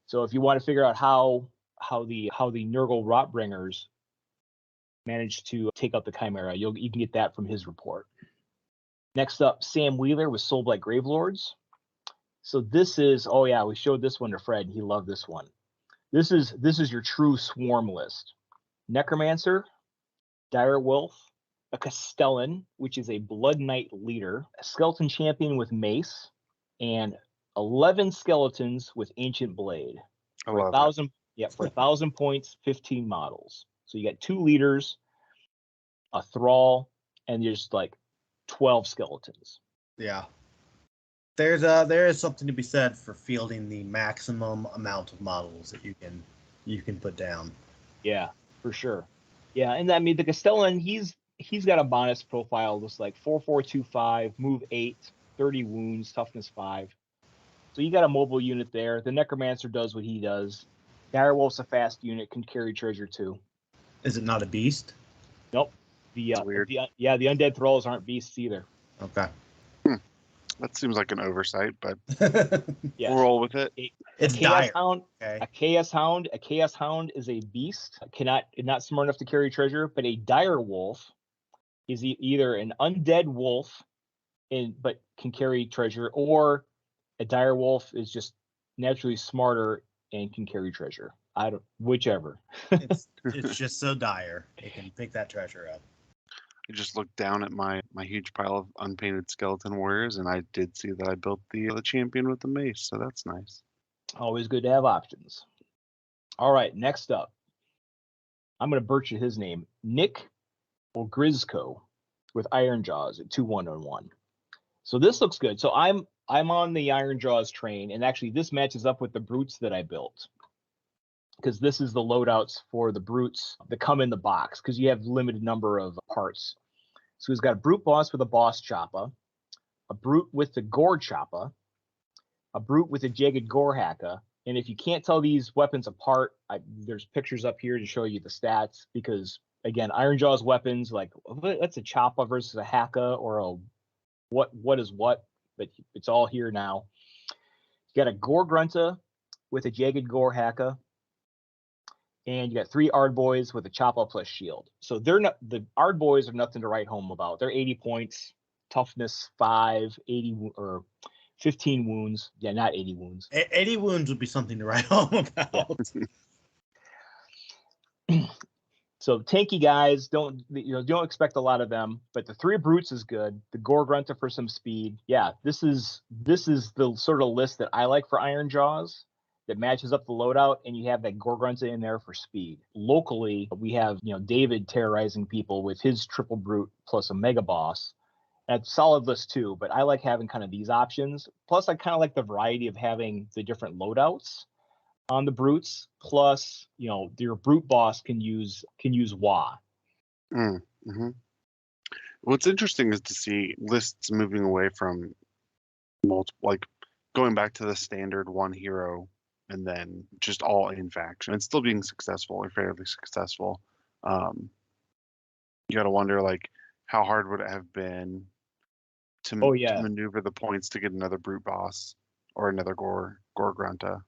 So if you want to figure out how the Nurgle Rotbringers managed to take out the Chimera, you can get that from his report. Next up, Sam Wheeler with Soulblight Gravelords. So this is, we showed this one to Fred, and he loved this one. This is your true swarm list. Necromancer, Direwolf, a Castellan, which is a Blood Knight leader, a Skeleton Champion with Mace, and 11 Skeletons with Ancient Blade. For 1,000 points, 15 models. So you got 2 leaders, a Thrall, and just like 12 skeletons. Yeah. There is something to be said for fielding the maximum amount of models that you can put down. Yeah, for sure. Yeah, and I mean the Castellan, he's got a bonus profile just like 4/4/2/5, move 8, 30 wounds, toughness 5. So you got a mobile unit there. The Necromancer does what he does. Direwolf's a fast unit, can carry treasure too. Is it not a beast? Nope. The undead thralls aren't beasts either. Okay. That seems like an oversight, but yes. We'll roll with it. It's Chaos Hound. Okay. A Chaos Hound is a beast. Not smart enough to carry treasure, but a dire wolf is either an undead wolf, but can carry treasure, or a dire wolf is just naturally smarter and can carry treasure. Whichever. it's just so dire. It can pick that treasure up. I just looked down at my huge pile of unpainted skeleton warriors, and I did see that I built the champion with the mace, so that's nice. Always good to have options. All right, next up, I'm going to butcher his name, Nick Ogrizko with Iron Jaws at 2/1/1. So this looks good. So I'm on the Iron Jaws train, and actually this matches up with the brutes that I built, because this is the loadouts for the brutes that come in the box, because you have limited number of parts. So he's got a brute boss with a boss choppa, a brute with the gore choppa, a brute with a jagged gore hacka. And if you can't tell these weapons apart, there's pictures up here to show you the stats, because again, Iron Jaws weapons, like that's a choppa versus a hacka, or a what is what, but it's all here now. You got a gore grunta with a jagged gore hacka, and you got 3 Ard boys with a choppa plus shield. So the Ard boys are nothing to write home about. They're 80 points, toughness 5, 80 or 15 wounds. Yeah, not 80 wounds. 80 wounds would be something to write home about. Yeah. So tanky guys, don't expect a lot of them, but the 3 brutes is good. The gore grunta for some speed. Yeah, this is the sort of list that I like for Iron Jaws, that matches up the loadout, and you have that gore grunta in there for speed. Locally, we have David terrorizing people with his triple brute plus a mega boss. That's a solid list too, but I like having kind of these options. Plus, I kind of like the variety of having the different loadouts on the brutes. Plus, your brute boss can use Wa. Mm-hmm. What's interesting is to see lists moving away from multiple, like going back to the standard one hero and then just all in faction. It's still being successful or fairly successful. You got to wonder, like, how hard would it have been Oh to yeah. maneuver the points to get another brute boss or another gore grunta.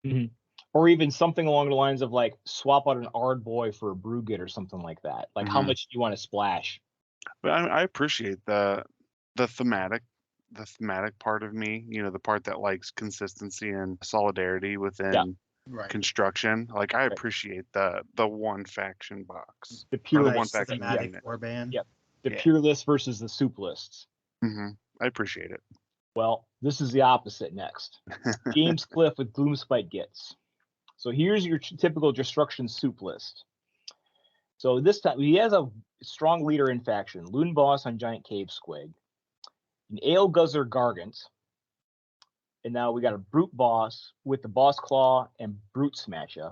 Hmm. Or even something along the lines of like swap out an Ard boy for a Brugit or something like that. Like how Mhm. much do you want to splash? But I appreciate the thematic part of me, the part that likes consistency and solidarity Yeah. within Right. construction. Like I Right. appreciate the one faction box The or pure the one Nice faction yeah, thematic unit. warband. yep. The Yeah. pure list versus the soup lists. I appreciate it. Well, this is the opposite next. James Cliff with Gloomspite Gits. So here's your typical destruction soup list. So this time he has a strong leader in faction, Loon Boss on Giant Cave Squig, an Ale Guzzler Gargant, and now we got a Brute Boss with the Boss Claw and Brute Smasher.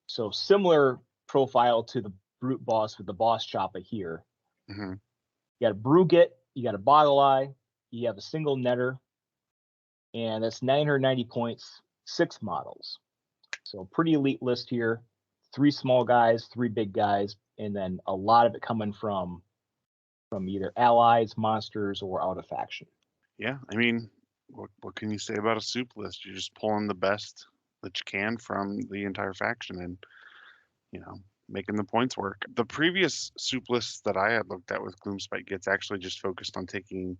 So similar profile to the Brute Boss with the Boss Choppa here. hmm You got a Brugit, you got a Boggle Eye, you have a single Netter, and that's 990 points, 6 models. So pretty elite list here. 3 small guys, 3 big guys, and then a lot of it coming from either allies, monsters, or out of faction. Yeah, I mean, what can you say about a soup list? You're just pulling the best that you can from the entire faction and, making the points work. The previous soup lists that I had looked at with Gloomspite Gets actually just focused on taking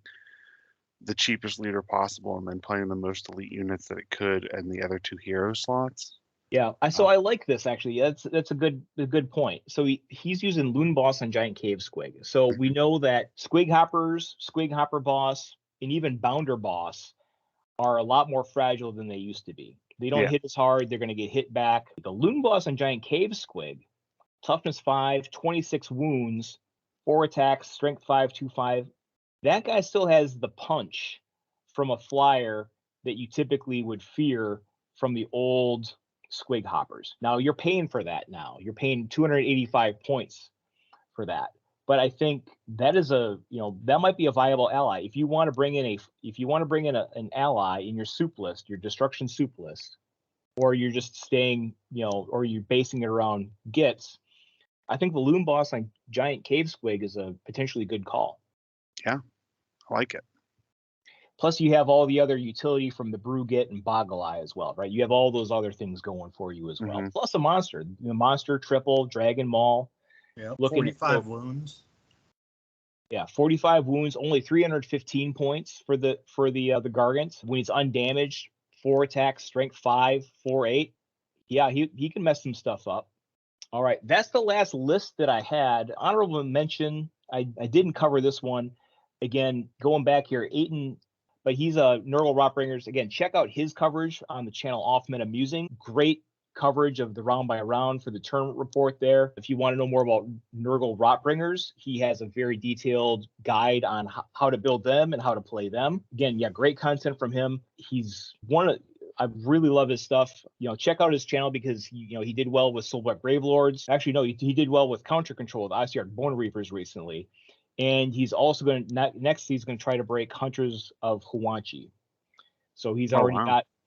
the cheapest leader possible and then playing the most elite units that it could and the other 2 hero slots. Yeah, I like this actually. That's a good point. So he's using Loon Boss on Giant Cave Squig. So we know that Squig Hoppers, Squig Hopper Boss, and even Bounder Boss are a lot more fragile than they used to be. They don't Yeah. hit as hard. They're going to get hit back. The Loon Boss on Giant Cave Squig, toughness 5, 26 wounds, 4 attacks, strength 5, 2-5. That guy still has the punch from a flyer that you typically would fear from the old Squig Hoppers. Now you're paying for that now. You're paying 285 points for that. But I think that is that might be a viable ally. If you want to bring in an ally in your soup list, your destruction soup list, or you're just staying, or you're basing it around Gits, I think the Loon Boss on Giant Cave Squig is a potentially good call. Yeah, I like it. Plus, you have all the other utility from the Brugit and Boggle Eye as well, right? You have all those other things going for you as well. Plus a monster, the monster triple, Dragon Maul. Yeah, looking 45 wounds. Yeah, 45 wounds, only 315 points for the Gargant. When he's undamaged, 4 attacks, strength 5, 4-8. Yeah, he can mess some stuff up. All right, that's the last list that I had. Honorable mention, I didn't cover this one. Again, going back here, Aiton, but he's a Nurgle Rotbringers. Again, check out his coverage on the channel Off Meta Musing. Great coverage of the round by round for the tournament report there. If you want to know more about Nurgle Rotbringers, he has a very detailed guide on how to build them and how to play them. Again, yeah, great content from him. I really love his stuff. Check out his channel because he did well with Soulblight Gravelords. Actually, no, he did well with Counter Control with ICR Bone Reapers recently. And he's also going to next. He's going to try to break Hunters of Huanchi. So he's already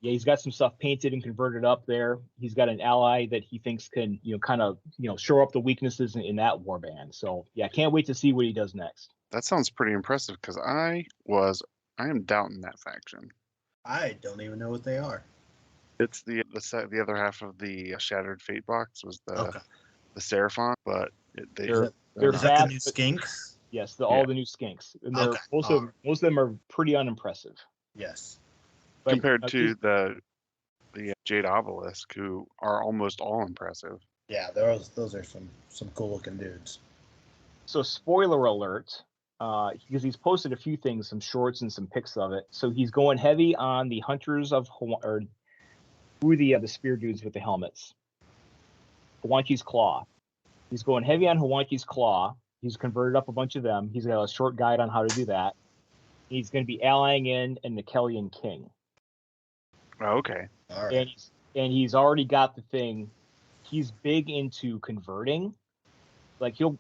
he's got some stuff painted and converted up there. He's got an ally that he thinks can kind of shore up the weaknesses in that warband. So yeah, can't wait to see what he does next. That sounds pretty impressive because I am doubting that faction. I don't even know what they are. It's the other half of the Shattered Fate box was the Seraphon, but they're is that the new skinks? Yes, all the new skinks, and most of them are pretty unimpressive. Yes, but, compared to the Jade Obelisk, who are almost all impressive. Yeah, those are some cool looking dudes. So spoiler alert. Because he's posted a few things, some shorts and some pics of it. So he's going heavy on the Hunters of the spear dudes with the helmets. Huanchi's Claw. He's going heavy on Huanchi's Claw. He's converted up a bunch of them. He's got a short guide on how to do that. He's going to be allying in a Nikelian King. Oh, okay. All right. And he's already got the thing. He's big into converting. Like he'll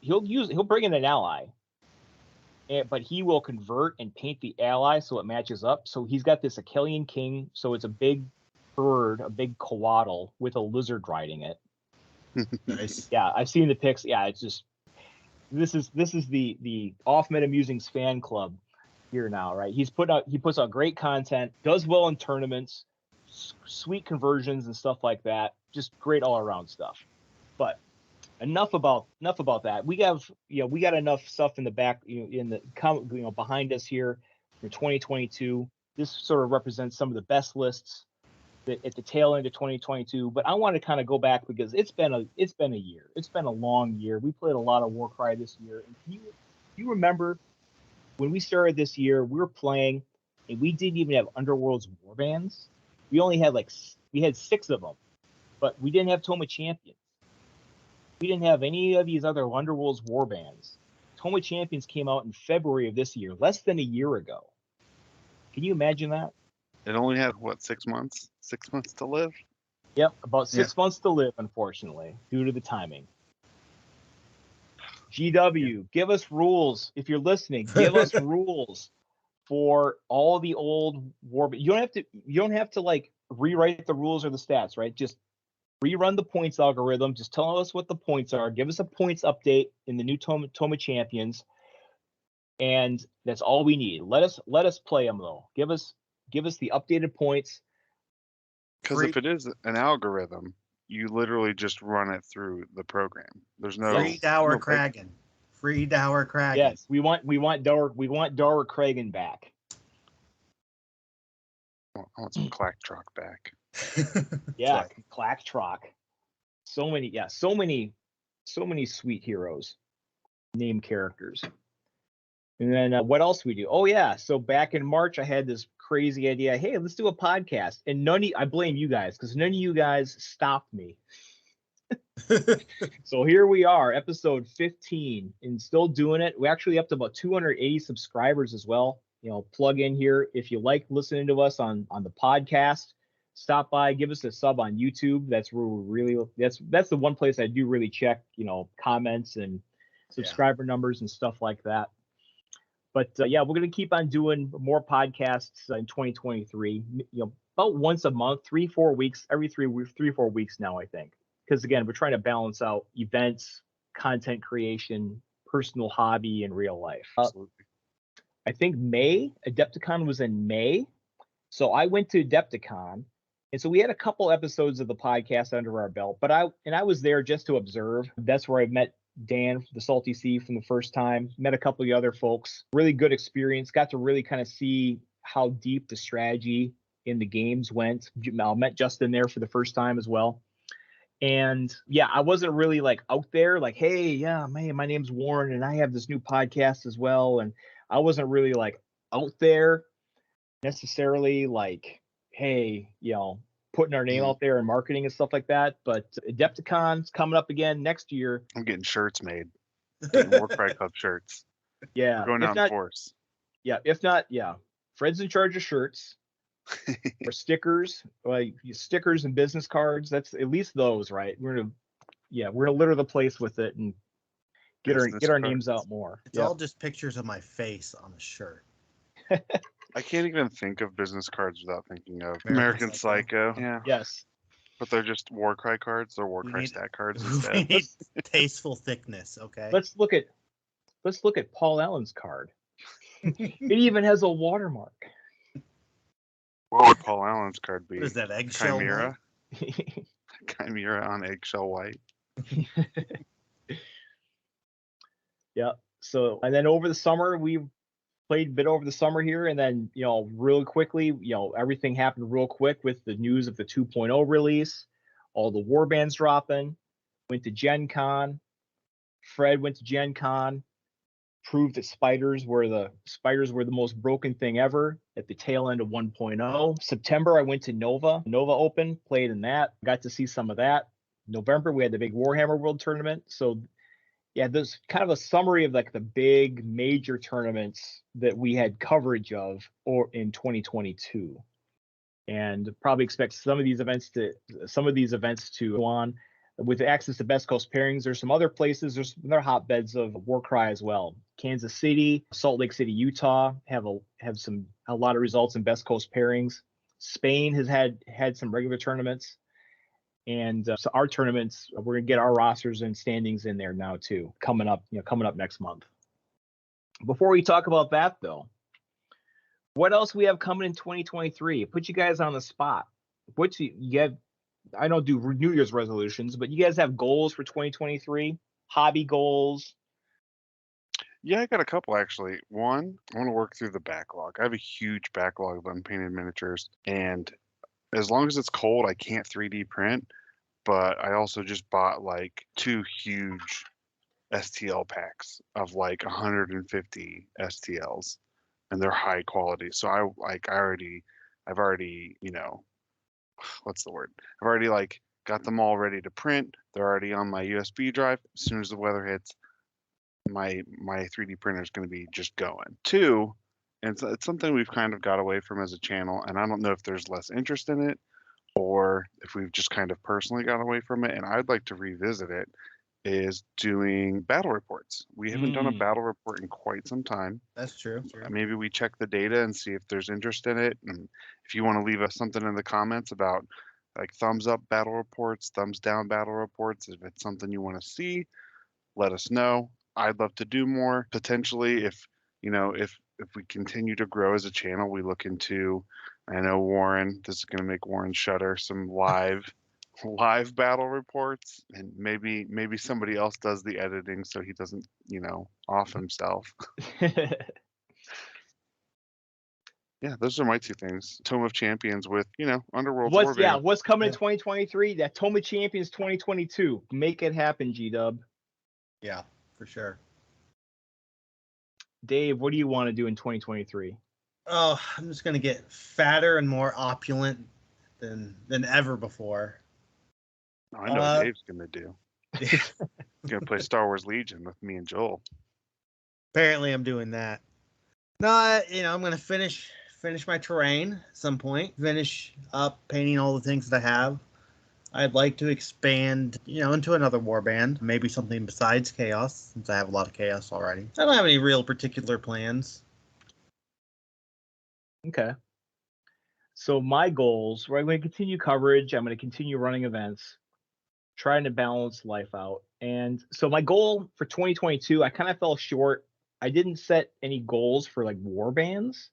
bring in an ally. But he will convert and paint the ally so it matches up. So he's got this Nikelian King. So it's a big bird, a big coatl with a lizard riding it. Nice. Yeah, I've seen the pics. Yeah, it's just this is the Off Meta Musings fan club here now, right? He puts out great content, does well in tournaments, sweet conversions and stuff like that. Just great all around stuff. But enough about that. We got enough stuff in the back, behind us here for 2022. This sort of represents some of the best lists at the tail end of 2022. But I want to kind of go back because it's been a year. It's been a long year. We played a lot of Warcry this year. And you remember when we started this year, we were playing and we didn't even have Underworld's warbands. We only had we had 6 of them, but we didn't have Toma Champions. We didn't have any of these other Underworld's warbands. Toma Champions came out in February of this year, less than a year ago. Can you imagine that? It only had 6 months? 6 months to live? Yep, about 6 months to live, unfortunately, due to the timing. GW, give us rules. If you're listening, give us rules for all the old warbands. You don't have to like rewrite the rules or the stats, right? Just rerun the points algorithm. Just tell us what the points are. Give us a points update in the new Toma Champions, and that's all we need. Let us play them though. Give us the updated points. Because if it is an algorithm, you literally just run it through the program. There's no Free Dower Kragan. Free Dower Kragan. Yes, we want Dower Kragan back. I want some Clacktrock back. Yeah, Clacktrock. So many sweet heroes, name characters. And then what else we do? Oh yeah, so back in March I had this crazy idea. Hey, let's do a podcast. And I blame you guys because none of you guys stopped me. So here we are, episode 15, and still doing it. We're actually up to about 280 subscribers as well. Plug in here if you like listening to us on the podcast. Stop by, give us a sub on YouTube. That's where that's the one place I do really check, comments and subscriber numbers and stuff like that. But we're going to keep on doing more podcasts in 2023. About once a month, 3-4 weeks, every 3-4 weeks now, I think. Because again, we're trying to balance out events, content creation, personal hobby, and real life. Absolutely. I think Adepticon was in May. So I went to Adepticon. And so we had a couple episodes of the podcast under our belt, but I was there just to observe. That's where I met Dan, the Salty Sea, from the first time. Met a couple of the other folks. Really good experience. Got to really kind of see how deep the strategy in the games went. I met Justin there for the first time as well. And I wasn't really like out there like, hey, yeah, man, my name's Warren and I have this new podcast as well. And I wasn't really like out there necessarily like, hey, putting our name out there and marketing and stuff like that. But Adepticon's coming up again next year. I'm getting shirts made. Getting Warcry Club shirts. Yeah. We're going out in force. Yeah. If not, Fred's in charge of shirts or stickers, like stickers and business cards. That's at least those, right? We're gonna litter the place with it and get our names out more. It's all just pictures of my face on a shirt. I can't even think of business cards without thinking of American Psycho. Yeah. Yes. But they're just Warcry cards. They're Warcry stat cards We instead. need tasteful thickness, okay? Let's look at Paul Allen's card. It even has a watermark. What would Paul Allen's card be? What is that, eggshell? Chimera? Chimera on eggshell white. Yeah. So, and then over the summer, we played a bit over the summer here, and then real quickly, everything happened real quick with the news of the 2.0 release, all the warbands dropping. Went to Gen Con. Fred went to Gen Con, proved that spiders were the most broken thing ever at the tail end of 1.0. September I went to Nova Open, played in that, got to see some of that. November we had the big Warhammer World tournament. So there's kind of a summary of like the big major tournaments that we had coverage of or in 2022, and probably expect some of these events to go on with access to Best Coast pairings. There's some other places. There's other hotbeds of Warcry as well. Kansas City, Salt Lake City, Utah have a lot of results in Best Coast pairings. Spain has had some regular tournaments. And so our tournaments, we're gonna get our rosters and standings in there now too, coming up next month. Before we talk about that though, What else we have coming in 2023? Put you guys on the spot. What you have? I don't do New Year's resolutions, but you guys have goals for 2023? Hobby goals? Yeah, I got a couple actually. One, I want to work through the backlog. I have a huge backlog of unpainted miniatures, and as long as it's cold, I can't 3D print. But I also just bought like 2 huge STL packs of like 150 STLs, and they're high quality. So I've already, what's the word? I've already like got them all ready to print. They're already on my USB drive. As soon as the weather hits, my 3D printer is going to be just going. Two, and it's something we've kind of got away from as a channel, and I don't know if there's less interest in it or if we've just kind of personally got away from it, and I'd like to revisit it, is doing battle reports. We haven't done a battle report in quite some time. That's true. Maybe we check the data and see if there's interest in it. And if you want to leave us something in the comments about like thumbs up battle reports, thumbs down battle reports, if it's something you want to see, let us know. I'd love to do more. Potentially, if we continue to grow as a channel, we look into, I know Warren, this is going to make Warren shudder, some live battle reports, and maybe somebody else does the editing so he doesn't, off himself. Yeah, those are my 2 things. Tome of Champions with, Underworld Warband. What's coming in 2023? That Tome of Champions 2022. Make it happen, G-Dub. Yeah, for sure. Dave, what do you want to do in 2023? Oh, I'm just gonna get fatter and more opulent than ever before. I know what Dave's gonna do. He's gonna play Star Wars Legion with me and Joel. Apparently, I'm doing that. No, I'm gonna finish my terrain at some point. Finish up painting all the things that I have. I'd like to expand, into another warband, maybe something besides Chaos, since I have a lot of Chaos already. I don't have any real particular plans. Okay. So my goals, I'm going to continue coverage. I'm going to continue running events, trying to balance life out. And so my goal for 2022, I kind of fell short. I didn't set any goals for like warbands,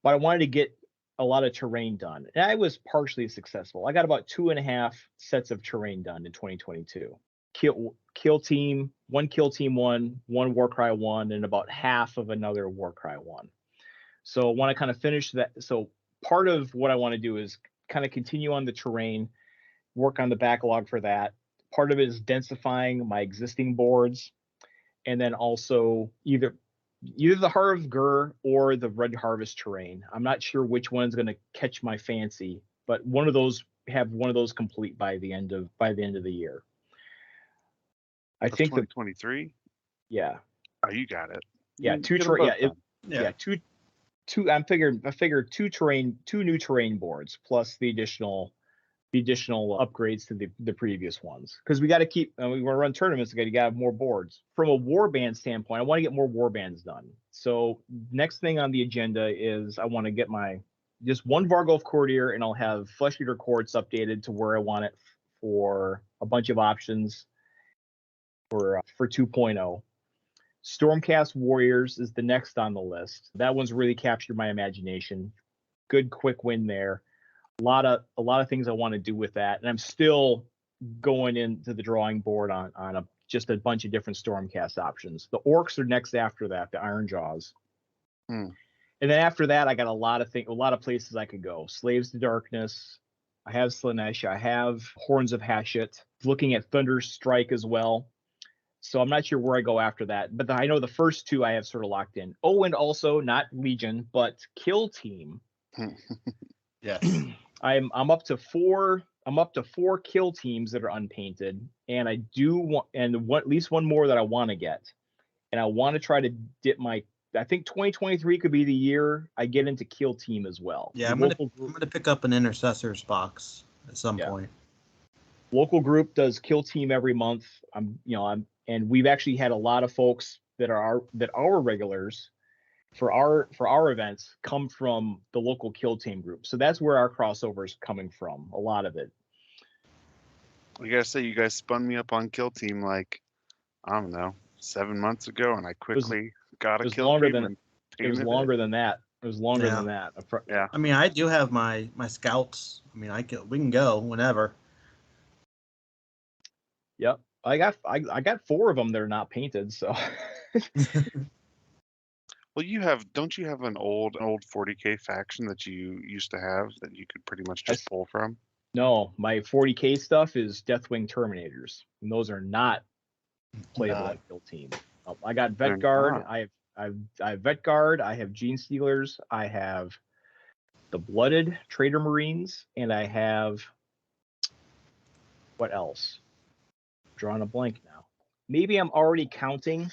but I wanted to get a lot of terrain done. And I was partially successful. I got about 2.5 sets of terrain done in 2022. Kill team 1, Warcry 1, and about half of another Warcry 1. So I want to kind of finish that. So part of what I want to do is kind of continue on the terrain, work on the backlog for that. Part of it is densifying my existing boards, and then also either the Heart of Gur or the Red Harvest terrain. I'm not sure which one's going to catch my fancy, but one of those complete by the end of the year. I think 2023. Yeah. Oh, you got it. Yeah, two. I figured two new terrain boards plus the additional upgrades to the previous ones, because we got to keep, we want to run tournaments. You got to have more boards. From a warband standpoint, I want to get more warbands done. So next thing on the agenda is I want to get just one Vargolf Courtier, and I'll have Flesh Eater Courts updated to where I want it for a bunch of options for 2.0. Stormcast Warriors is the next on the list. That one's really captured my imagination. Good quick win there. A lot of things I want to do with that, and I'm still going into the drawing board on just a bunch of different Stormcast options. The Orcs are next after that, the Iron Jaws. And then after that, I got a lot of places I could go. Slaves to Darkness. I have Slanesh. I have Horns of Hashut. Looking at Thunder Strike as well. So I'm not sure where I go after that, but I know the first 2 I have sort of locked in. Oh, and also not Legion, but Kill Team. Yes. I'm up to 4. I'm up to 4 kill teams that are unpainted, and I do want, at least one more that I want to get, and I want to try to dip my. I think 2023 could be the year I get into kill team as well. Yeah, I'm gonna pick up an Intercessors box at some point. Local group does kill team every month. And we've actually had a lot of folks that are regulars for our events come from the local kill team group. So that's where our crossover is coming from, a lot of it. I gotta say, you guys spun me up on kill team like, I don't know, 7 months ago, and I quickly got a kill team. It was longer than that. It was longer Yeah. than that. Yeah. I mean, I do have my scouts. I mean, we can go whenever. Yep. I got 4 of them that are not painted, so Well, don't you have an old 40K faction that you used to have that you could pretty much just pull from? no, my 40K stuff is Deathwing Terminators, and those are not playable on Kill Team. I got They're Vet Guard. not. I have Vet Guard. I have Gene Stealers. I have the Blooded Trader Marines, and I have what else? Drawing a blank now. Maybe I'm already counting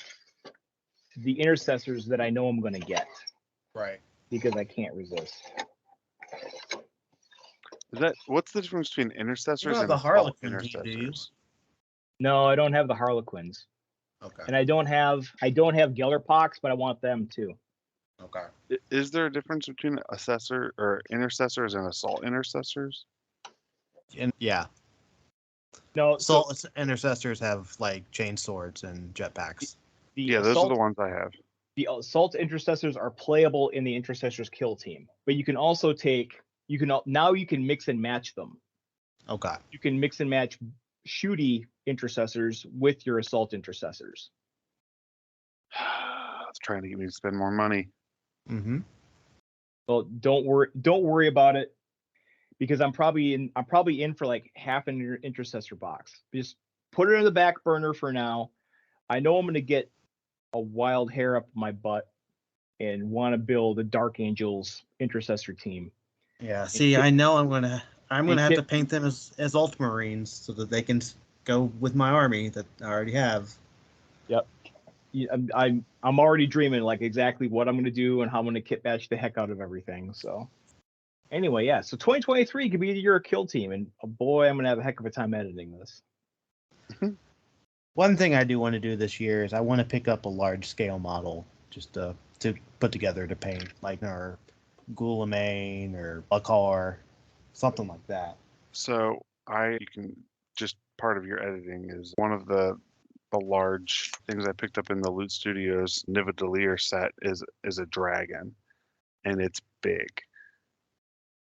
the intercessors that I know I'm going to get Right. because I can't resist. What's the difference between You intercessors don't have and the assault Harlequin team, do you? intercessors? No, I don't have the Harlequins, Okay. and I don't have Gellerpox, but I want them too. Okay. Is there a difference between assessor or intercessors and assault intercessors? And yeah, No, so assault intercessors have like chain swords and jetpacks. Yeah, those are the ones I have. The assault intercessors are playable in the intercessors kill team, but you can also now you can mix and match them. Okay. You can mix and match shooty intercessors with your assault intercessors. It's trying to get me to spend more money. Mm-hmm. Well, don't worry about it, because I'm probably in for like half an intercessor box. Just put it in the back burner for now. I know I'm going to get a wild hair up my butt and want to build a Dark Angels intercessor team. Yeah. See, I know I'm gonna have to Kit- paint them as Ultramarines so that they can go with my army that I already have. Yep. I'm already dreaming like exactly what I'm going to do and how I'm going to kit batch the heck out of everything. So anyway, yeah. So 2023 could be the year of Kill Team, and boy, I'm going to have a heck of a time editing this. One thing I do want to do this year is I want to pick up a large scale model just to put together to paint, like our Gulamane or Bakar, something like that. So you can just part of your editing is one of the large things I picked up in the Loot Studios Nidavellir set is a dragon, and it's big,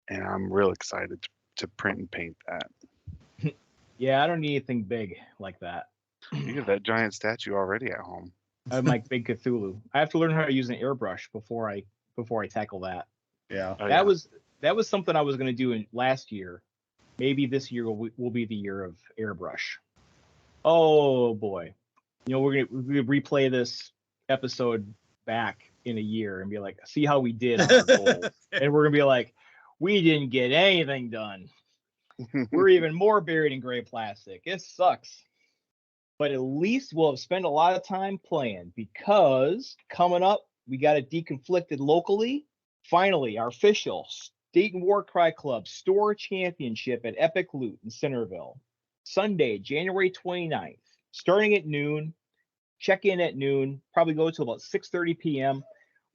and I'm real excited to print and paint that. Yeah, I don't need anything big like that. You have that giant statue already at home. I have my big Cthulhu. I have to learn how to use an airbrush before I tackle that. Yeah. Oh, That was something I was going to do last year. Maybe this year will be the year of airbrush. Oh boy, we're gonna replay this episode back in a year and be like, see how we did on our goals, and we're gonna be like, we didn't get anything done. We're even more buried in gray plastic. It sucks. But at least we'll have spent a lot of time playing, because coming up, we got it deconflicted locally. Finally, our official Dayton Warcry Club Store Championship at Epic Loot in Centerville. Sunday, January 29th, starting at noon. Check in at noon, probably go to about 6:30 p.m.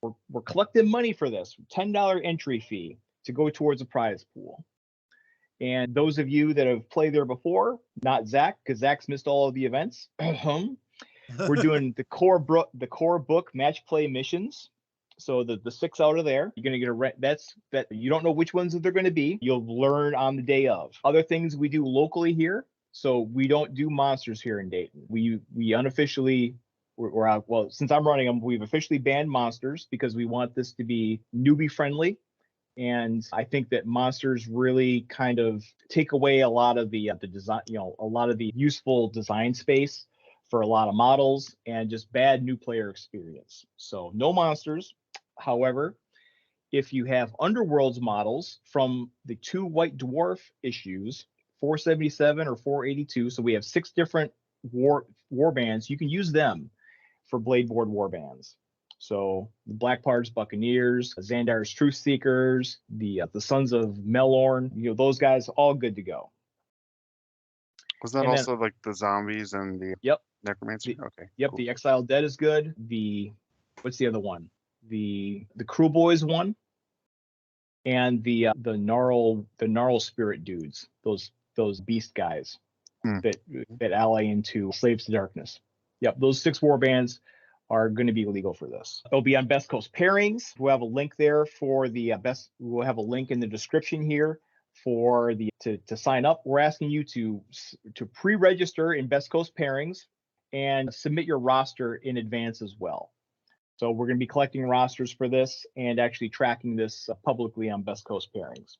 We're collecting money for this, $10 entry fee to go towards a prize pool. And those of you that have played there before, not Zach, because Zach's missed all of the events. We're doing the core book match play missions. So the 6 out of there, you're gonna get that you don't know which ones they're gonna be. You'll learn on the day of. Other things we do locally here. So we don't do monsters here in Dayton. We unofficially we're out. Well, since I'm running them, we've officially banned monsters because we want this to be newbie friendly. And I think that monsters really kind of take away a lot of the design, a lot of the useful design space for a lot of models, and just bad new player experience. So no monsters. However, if you have Underworlds models from the 2 White Dwarf issues, 477 or 482, so we have 6 different war bands, you can use them for Bladeboard war bands. So the Blackpards Buccaneers, Xandar's Truth Seekers, the Sons of Melorn, those guys, all good to go. Was that And also like the zombies and the Yep. necromancy? Okay. Yep, Cool. the Exiled Dead is good. What's the other one? The Crew Boys one, and the gnarl spirit dudes, those beast guys that ally into Slaves to Darkness. Yep, those 6 war bands are going to be legal for this. It'll be on Best Coast pairings. We'll have a link there for the best. We'll have a link in the description here for the to sign up. We're asking you to pre-register in Best Coast pairings and submit your roster in advance as well. So we're going to be collecting rosters for this and actually tracking this publicly on Best Coast pairings.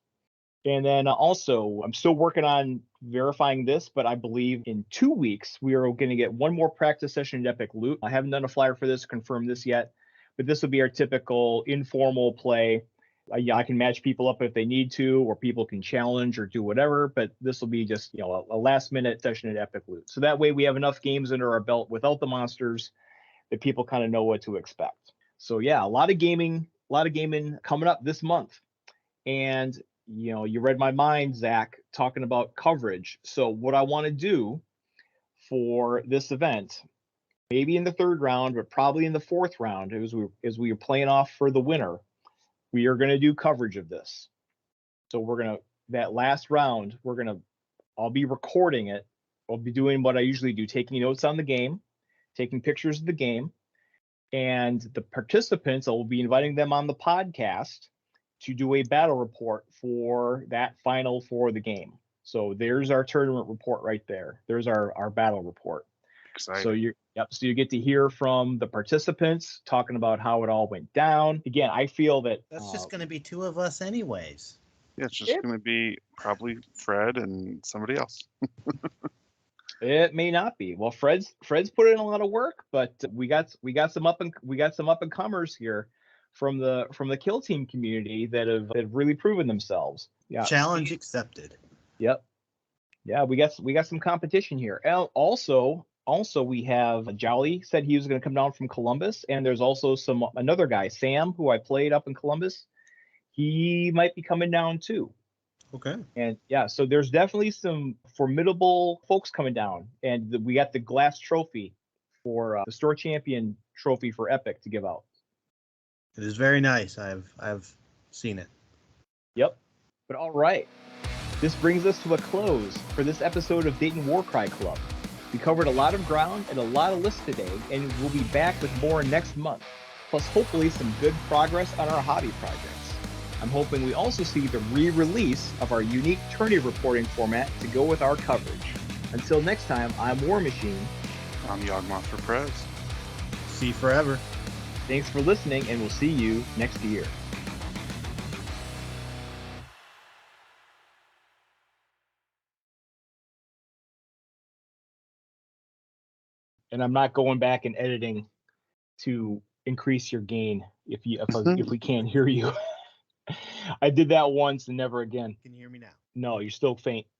And then also, I'm still working on verifying this, but I believe in 2 weeks, we are going to get one more practice session at Epic Loot. I haven't done a flyer for this, confirm this yet, but this will be our typical informal play. I can match people up if they need to, or people can challenge or do whatever, but this will be just, a last minute session at Epic Loot. So that way we have enough games under our belt without the monsters that people kind of know what to expect. So yeah, a lot of gaming coming up this month. And you read my mind, Zach, talking about coverage. So what I want to do for this event, maybe in the 3rd round, but probably in the 4th round, as we are playing off for the winner, we are going to do coverage of this. So that last round, I'll be recording it. I'll be doing what I usually do, taking notes on the game, taking pictures of the game, and the participants, I will be inviting them on the podcast to do a battle report for that final for the game. So there's our tournament report right there. There's our battle report. Exciting. So you get to hear from the participants talking about how it all went down. Again, I feel that's just going to be 2 of us anyways. Yeah, it's just going to be probably Fred and somebody else. It may not be. Well, Fred's put in a lot of work, but we got some up and comers here from the Kill Team community that have really proven themselves. Yeah. Challenge accepted. Yep. Yeah, we got some competition here. Also we have Jolly said he was going to come down from Columbus, and there's also another guy, Sam, who I played up in Columbus. He might be coming down too. Okay. And yeah, so there's definitely some formidable folks coming down, and we got the glass trophy for the store champion trophy for Epic to give out. It is very nice. I've seen it. Yep. But all right. This brings us to a close for this episode of Dayton Warcry Club. We covered a lot of ground and a lot of lists today, and we'll be back with more next month. Plus, hopefully, some good progress on our hobby projects. I'm hoping we also see the re-release of our unique tourney reporting format to go with our coverage. Until next time, I'm War Machine. I'm Yawgmoth for Prez. See you forever. Thanks for listening, and we'll see you next year. And I'm not going back and editing to increase your gain if we can't hear you. I did that once and never again. Can you hear me now? No, you're still faint.